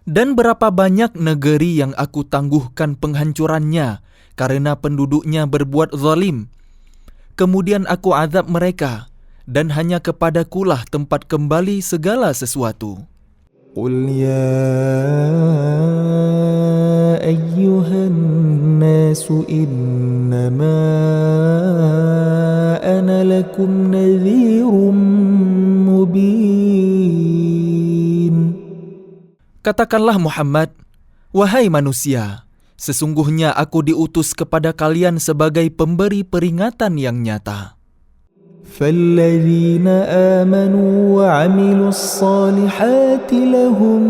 Dan berapa banyak negeri yang aku tangguhkan penghancurannya karena penduduknya berbuat zalim. Kemudian aku azab mereka, dan hanya kepadakulah tempat kembali segala sesuatu. قل يا أيها الناس إنما أنا لكم نذير مبين. Katakanlah Muhammad, wahai manusia, sesungguhnya aku diutus kepada kalian sebagai pemberi peringatan yang nyata. فالذين آمنوا وعملوا الصالحات لهم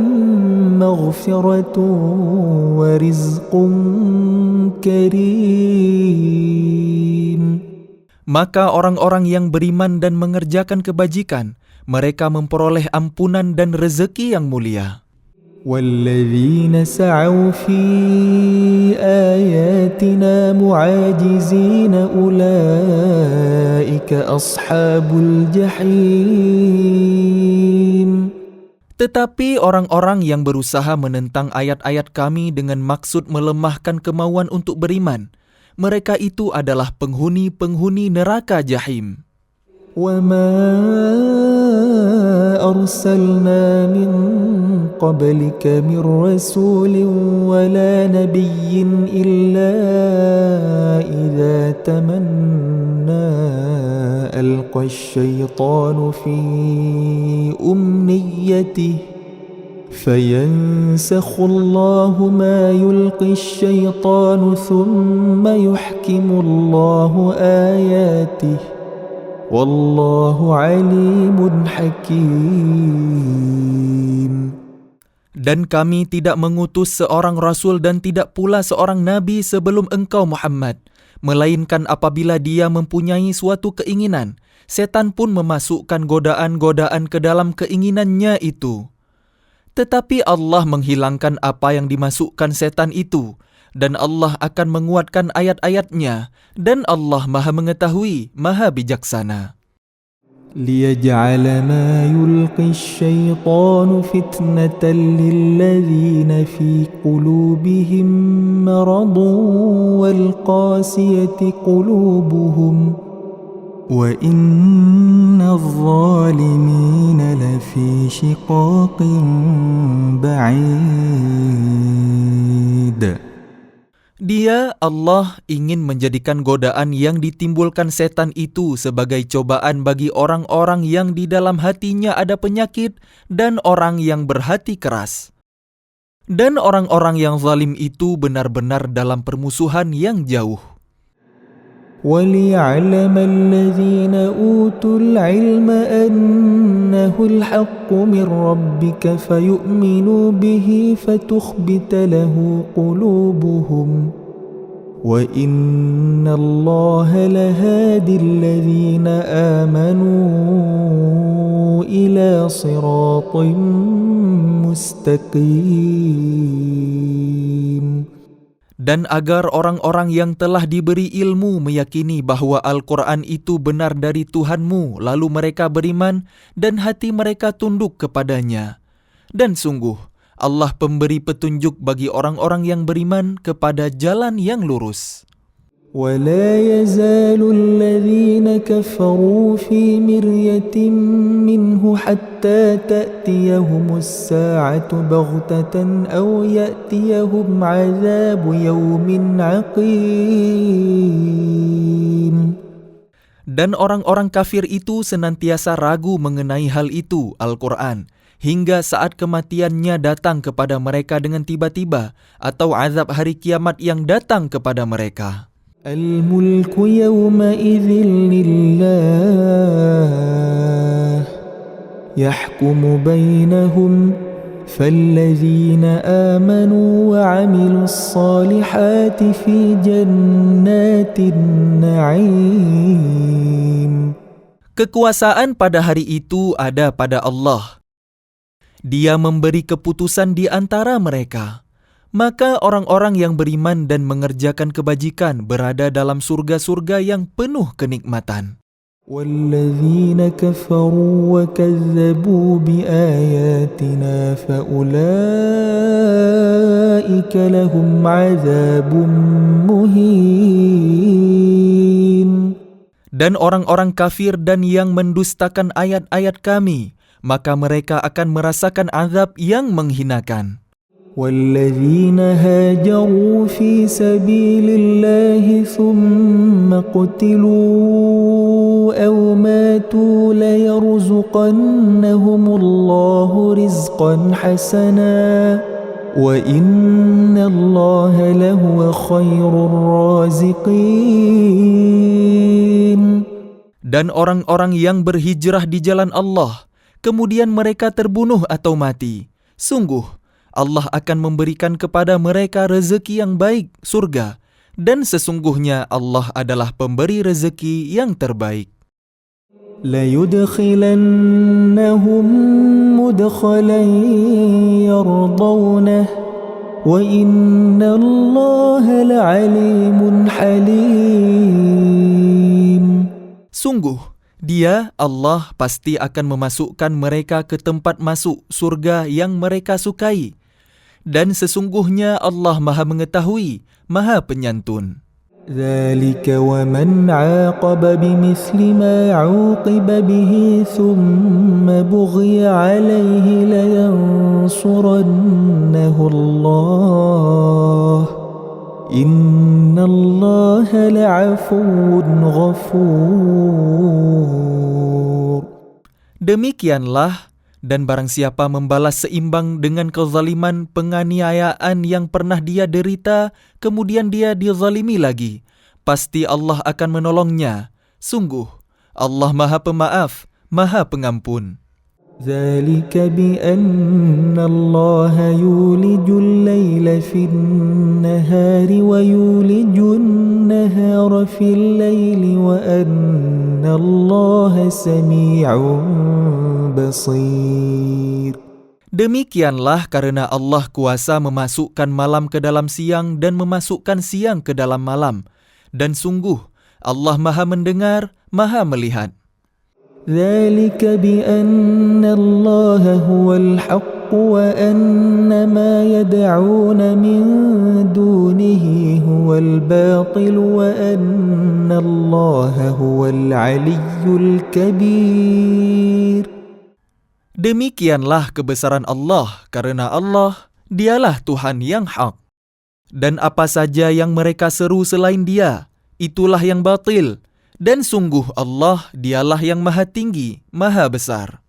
مغفرة ورزق كريم. Maka orang-orang yang beriman dan mengerjakan kebajikan, mereka memperoleh ampunan dan rezeki yang mulia. والذين سعوا في آياتنا معاجزين أولئك أصحاب الجحيم. Tetapi orang-orang yang berusaha menentang ayat-ayat kami dengan maksud melemahkan kemauan untuk beriman, mereka itu adalah penghuni-penghuni neraka jahim. وما أرسلنا من قبلك من رسول ولا نبي إلا إذا تمنى ألقى الشيطان في أمنيته فينسخ الله ما يلقي الشيطان ثم يحكم الله آياته Wallahu alimun hakim. Dan kami tidak mengutus seorang rasul dan tidak pula seorang nabi sebelum engkau Muhammad, melainkan apabila dia mempunyai suatu keinginan, setan pun memasukkan godaan-godaan ke dalam keinginannya itu. Tetapi Allah menghilangkan apa yang dimasukkan setan itu, dan Allah akan menguatkan ayat-ayatnya, dan Allah Maha Mengetahui, Maha Bijaksana. ليجعل ما يلقي الشيطان فتنة للذين في قلوبهم مرض والقاسية قلوبهم وإن الظالمين لفي شقاق بعيد. Dia, Allah, ingin menjadikan godaan yang ditimbulkan setan itu sebagai cobaan bagi orang-orang yang di dalam hatinya ada penyakit dan orang yang berhati keras. Dan orang-orang yang zalim itu benar-benar dalam permusuhan yang jauh. وَلِيَعْلَمَ الَّذِينَ أُوتُوا الْعِلْمَ أَنَّهُ الْحَقُّ مِنْ رَبِّكَ فَيُؤْمِنُوا بِهِ فَتُخْبِتَ لَهُ قُلُوبُهُمْ وَإِنَّ اللَّهَ لَهَادِي الَّذِينَ آمَنُوا إِلَى صِرَاطٍ مُسْتَقِيمٍ. Dan agar orang-orang yang telah diberi ilmu meyakini bahwa Al-Quran itu benar dari Tuhanmu, lalu mereka beriman dan hati mereka tunduk kepadanya. Dan sungguh, Allah pemberi petunjuk bagi orang-orang yang beriman kepada jalan yang lurus. ولا يزال الذين كفروا في مرية منه حتى تأتيهم الساعة بغتة أو يأتيهم عذاب يوم عقيم. Dan orang-orang kafir itu senantiasa ragu mengenai hal itu, Al-Quran, hingga saat kematiannya datang kepada mereka dengan tiba-tiba, atau azab hari kiamat yang datang kepada mereka. الملك يومئذ لله يحكم بينهم فالذين آمنوا وعملوا الصالحات في جنات النعيم. Kekuasaan pada hari itu ada pada Allah. Dia memberi keputusan di antara mereka. Maka orang-orang yang beriman dan mengerjakan kebajikan berada dalam surga-surga yang penuh kenikmatan. وَالَّذِينَ كَفَرُوا وَكَذَّبُوا بِآيَاتِنَا فَأُولَئِكَ لَهُمْ عَذَابٌ مُهِينٌ. Dan orang-orang kafir dan yang mendustakan ayat-ayat kami, maka mereka akan merasakan azab yang menghinakan. وَالَّذِينَ هَاجَرُوا فِي سَبِيلِ اللَّهِ ثُمَّ قُتِلُوا أَوْ مَاتُوا لَيَرْزُقَنَّهُمُ اللَّهُ رِزْقًا حَسَنًا وَإِنَّ اللَّهَ لَهُوَ خَيْرُ الرَّازِقِينَ. Dan orang-orang yang berhijrah di jalan Allah, kemudian mereka terbunuh atau mati, sungguh Allah akan memberikan kepada mereka rezeki yang baik, surga, dan sesungguhnya Allah adalah pemberi rezeki yang terbaik. لَيُدْخِلَنَّهُمْ مُدْخَلًا يَرْضَوْنَهُ وَإِنَّ اللَّهَ لَعَلِيمٌ حَلِيمٌ. Sungguh, Dia, Allah, pasti akan memasukkan mereka ke tempat masuk surga yang mereka sukai. Dan sesungguhnya Allah Maha Mengetahui, Maha Penyantun. ذَلِكَ وَمَنْ عَاقَبَ بِمِثْلِ مَا عُوقِبَ بِهِ ثُمَّ بُغِيَ عَلَيْهِ لَيَنْصُرَنَّهُ اللَّهُ إِنَّ اللَّهَ لَعَفُوٌّ غَفُورٌ. Demikianlah, dan barang siapa membalas seimbang dengan kezaliman penganiayaan yang pernah dia derita, kemudian dia dizalimi lagi, pasti Allah akan menolongnya. Sungguh, Allah Maha Pemaaf, Maha Pengampun. ذَلِكَ بِأَنَّ اللَّهَ يُولِجُ اللَّيْلَ فِي النَّهَارِ وَيُولِجُ النَّهَارَ فِي اللَّيْلِ وَأَنَّ اللَّهَ سَمِيعٌ بَصِيرٌ. Demikianlah karena Allah kuasa memasukkan malam ke dalam siang dan memasukkan siang ke dalam malam. Dan sungguh, Allah Maha Mendengar, Maha Melihat. ذَلِكَ بِأَنَّ اللَّهَ هُوَ الْحَقُّ وَأَنَّ مَا يَدْعُونَ مِن دُونِهِ هُوَ الْبَاطِلُ وَأَنَّ اللَّهَ هُوَ الْعَلِيُّ الْكَبِيرُ. Demikianlah kebesaran Allah, karena Allah, Dialah Tuhan yang hak. Dan apa saja yang mereka seru selain Dia, itulah yang batil. Dan sungguh Allah, Dialah yang Maha Tinggi, Maha Besar.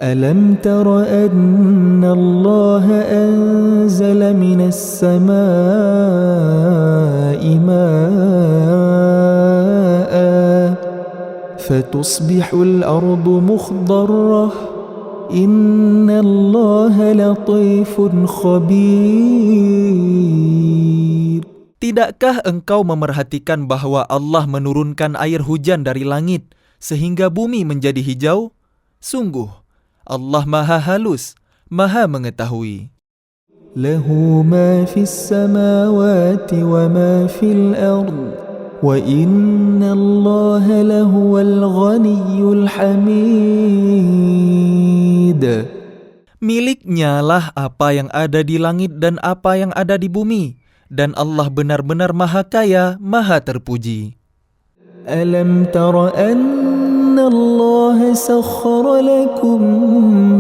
أَلَمْ تَرَ أَنَّ اللَّهَ أَنزَلَ مِنَ السَّمَاءِ مَاءً فَتُصْبِحُ الْأَرْضُ مُخْضَرَّةً إِنَّ اللَّهَ لَطِيفٌ خَبِيرٌ. Tidakkah engkau memerhatikan bahwa Allah menurunkan air hujan dari langit sehingga bumi menjadi hijau? Sungguh, Allah Maha Halus, Maha Mengetahui. له ما في السماوات وما في الأرض وإن الله لهو الغني الحميد. Miliknya lah apa yang ada di langit dan apa yang ada di bumi. dan Allah benar-benar Maha Kaya, Maha Terpuji. ألم تر أن الله سخر لكم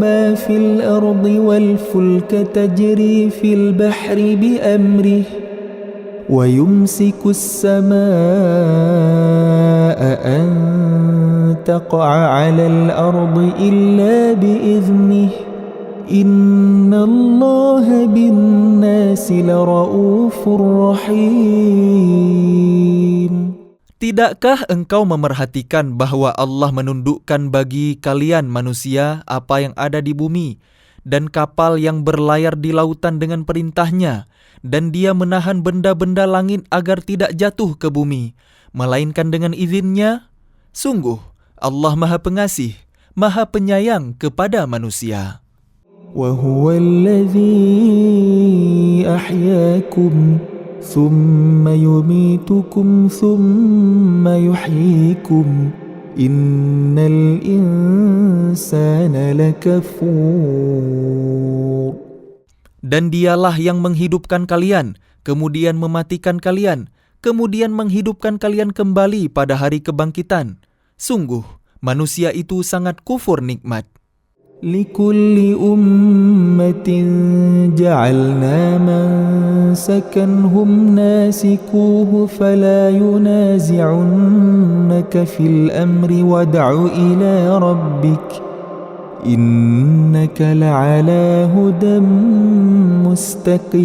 ما في الأرض والفلك تجري في البحر بأمره ويمسك السماء أن تقع على الأرض إلا بإذنه إن الله بالناس لرؤوف رحيم. Tidakkah engkau memerhatikan bahwa Allah menundukkan bagi kalian manusia apa yang ada di bumi dan kapal yang berlayar di lautan dengan perintahnya, dan Dia menahan benda-benda langit agar tidak jatuh ke bumi, melainkan dengan izinnya? Sungguh, Allah Maha Pengasih, Maha Penyayang kepada manusia. وهو الذي أحياكم ثم يميتكم ثم يحييكم إن الإنسان لكفور. Dan Dialah yang menghidupkan kalian, kemudian mematikan kalian, kemudian menghidupkan kalian kembali pada hari kebangkitan. Sungguh, manusia itu sangat kufur nikmat. لكل أمة جعلنا منسكا هم ناسكوه فلا ينازعنك في الأمر وادع إلى ربك إنك لعلى هدى مستقيم.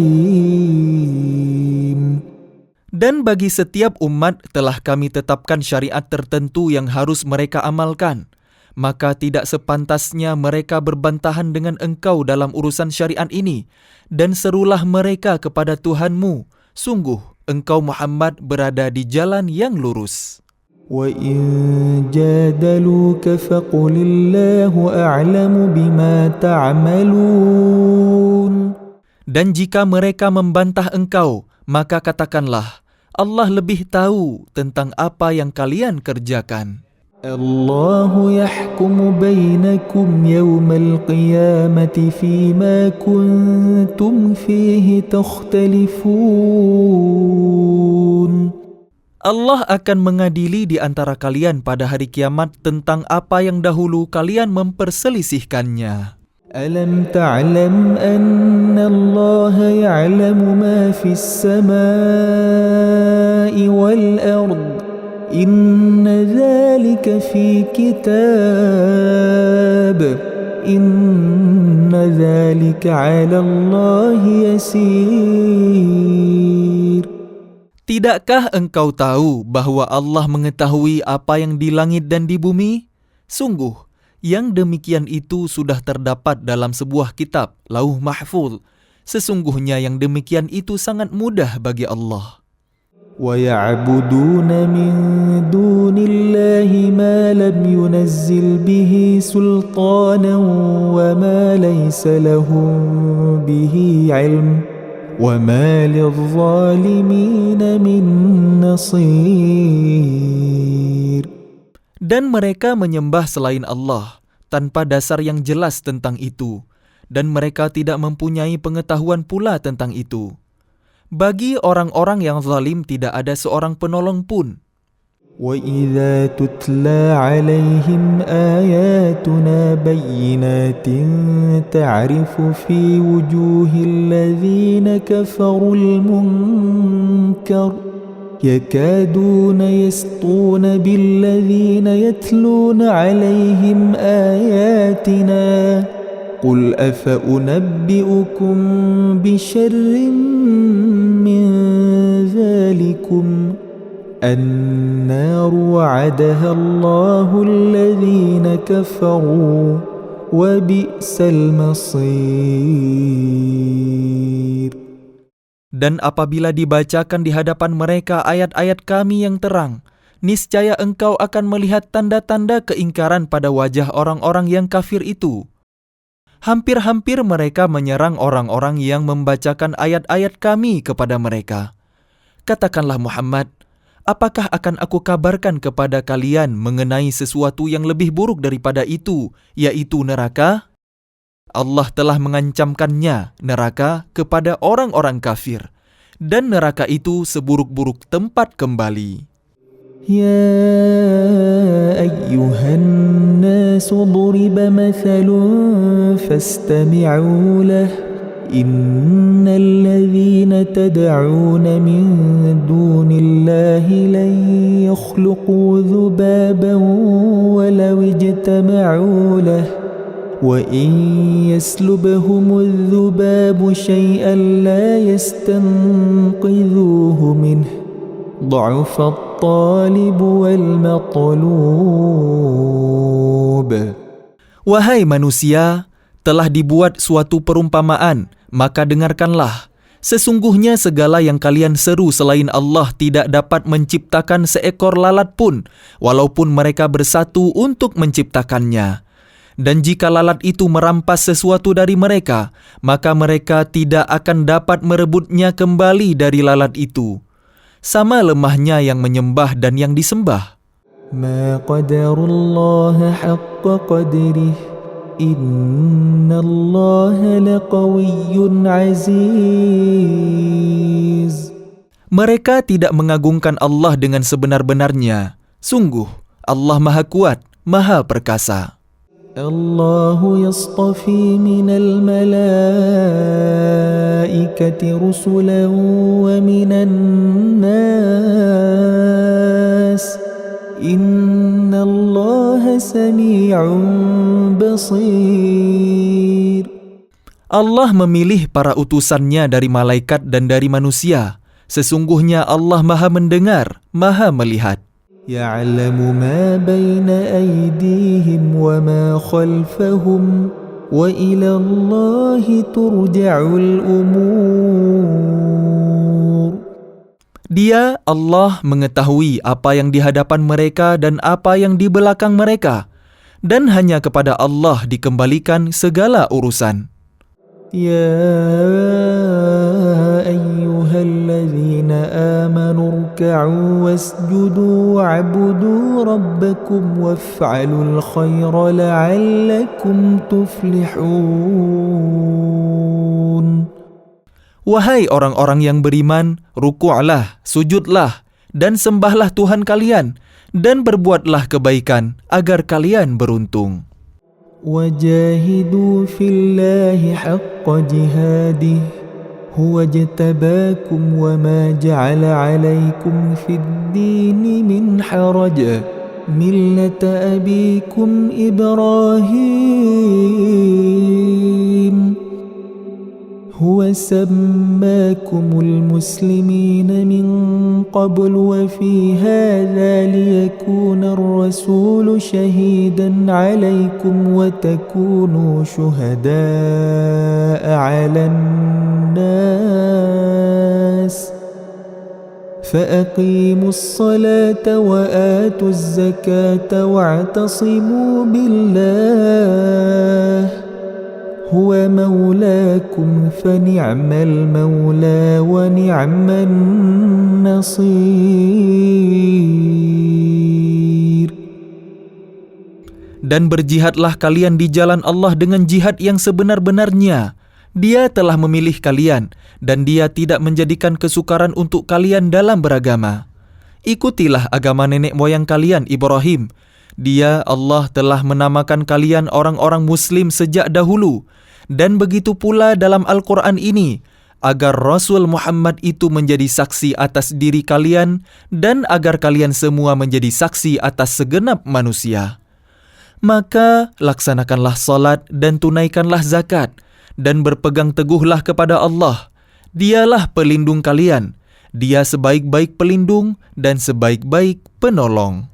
Dan bagi setiap umat telah kami tetapkan syariat tertentu yang harus mereka amalkan. Maka tidak sepantasnya mereka berbantahan dengan engkau dalam urusan syariat ini, dan serulah mereka kepada Tuhanmu. Sungguh, engkau Muhammad berada di jalan yang lurus. وَإِن جَادَلُوكَ فَقُلِ اللَّهُ أَعْلَمُ بِمَا تَعْمَلُونَ. Dan jika mereka membantah engkau, maka katakanlah, Allah lebih tahu tentang apa yang kalian kerjakan. الله يحكم بينكم يوم القيامة فيما كنتم فيه تختلفون. Allah akan mengadili di antara kalian pada hari kiamat tentang apa yang dahulu kalian memperselisihkannya. ألم تعلم أن الله يعلم ما في السماء والأرض إن ذلك في كتاب إن ذلك على الله يسير. Tidakkah engkau tahu bahwa Allah mengetahui apa yang di langit dan di bumi? Sungguh, yang demikian itu sudah terdapat dalam sebuah kitab, Lauh Mahfuz. Sesungguhnya yang demikian itu sangat mudah bagi Allah. وَيَعْبُدُونَ مِن دُونِ اللَّهِ مَا لَمْ يُنَزِّلْ بِهِ سُلْطَانًا وَمَا لَيْسَ لَهُم بِهِ عِلْمٌ وَمَا لِلظَّالِمِينَ مِن نَصِيرٍ. Dan mereka menyembah selain Allah tanpa dasar yang jelas tentang itu, dan mereka tidak mempunyai pengetahuan pula tentang itu. Bagi orang-orang yang zalim tidak ada seorang penolong pun. وَإِذَا تُتْلَى عَلَيْهِمْ آيَاتُنَا بَيِّنَاتٍ تَعْرِفُ فِي وُجُوهِ الَّذِينَ كَفَرُوا الْمُنكَرَ يَكَادُونَ يَسْطُونَ بِالَّذِينَ يَتْلُونَ عَلَيْهِمْ آيَاتِنَا قُلْ أَفَأُنَبِّئُكُم بِشَرٍّ مِّن ذَلِكُمْ النَّارُ وَعَدَهَا اللَّهُ الَّذِينَ كَفَرُوا وَبِئْسَ الْمَصِيرُ. Dan apabila dibacakan di hadapan mereka ayat-ayat Kami yang terang, niscaya engkau akan melihat tanda-tanda keingkaran pada wajah orang-orang yang kafir itu. Hampir-hampir mereka menyerang orang-orang yang membacakan ayat-ayat Kami kepada mereka. Katakanlah Muhammad, apakah akan aku kabarkan kepada kalian mengenai sesuatu yang lebih buruk daripada itu, yaitu neraka? Allah telah mengancamkannya, neraka, kepada orang-orang kafir. dan neraka itu seburuk-buruk tempat kembali. يا أيها الناس ضرب مثل فاستمعوا له إن الذين تدعون من دون الله لن يخلقوا ذبابا ولو اجتمعوا له وإن يسلبهم الذباب شيئا لا يستنقذوه منه ضعف الطالب والمطلوب. Wahai manusia, telah dibuat suatu perumpamaan, maka dengarkanlah. Sesungguhnya segala yang kalian seru selain Allah tidak dapat menciptakan seekor lalat pun, walaupun mereka bersatu untuk menciptakannya. Dan jika lalat itu merampas sesuatu dari mereka, maka mereka tidak akan dapat merebutnya kembali dari lalat itu. Sama lemahnya yang menyembah dan yang disembah. ما قدر الله حق قدره إن الله لقوي عزيز. Mereka tidak mengagungkan Allah dengan sebenar-benarnya. Sungguh, Allah Maha Kuat, Maha Perkasa. الله يصطفي من الملائكة رسلا ومن الناس إن الله سميع بصير. Allah memilih para utusannya dari malaikat dan dari manusia. Sesungguhnya Allah Maha Mendengar, Maha Melihat. يعلم ما بين أيديهم وما خلفهم وإلى الله ترجع الأمور. Dia, Allah, mengetahui apa yang di hadapan mereka dan apa yang di belakang mereka. Dan hanya kepada Allah dikembalikan segala urusan. يا أيها الذين آمنوا اركعوا واسجدوا واعبدوا ربكم وافعلوا الخير لعلكم تفلحون. Wahai orang-orang yang beriman, ruku'lah, sujudlah, dan sembahlah Tuhan kalian, dan berbuatlah kebaikan agar kalian beruntung. وجاهدوا في الله حق جهاده هو اجتباكم وما جعل عليكم في الدين من حرج ملة أبيكم إبراهيم هو سماكم المسلمين من قبل وفي هذا ليكون الرسول شهيدا عليكم وتكونوا شهداء على الناس فأقيموا الصلاة وآتوا الزكاة واعتصموا بالله هو مولاكم فنعم المولى ونعم النصير. Dan berjihadlah kalian di jalan Allah dengan jihad yang sebenar-benarnya. Dia telah memilih kalian, dan Dia tidak menjadikan kesukaran untuk kalian dalam beragama. Ikutilah agama nenek moyang kalian, Ibrahim. Dia, Allah, telah menamakan kalian orang-orang Muslim sejak dahulu. Dan begitu pula dalam Al-Quran ini, agar Rasul Muhammad itu menjadi saksi atas diri kalian, dan agar kalian semua menjadi saksi atas segenap manusia. Maka laksanakanlah salat dan tunaikanlah zakat, dan berpegang teguhlah kepada Allah. Dialah pelindung kalian. Dia sebaik-baik pelindung dan sebaik-baik penolong.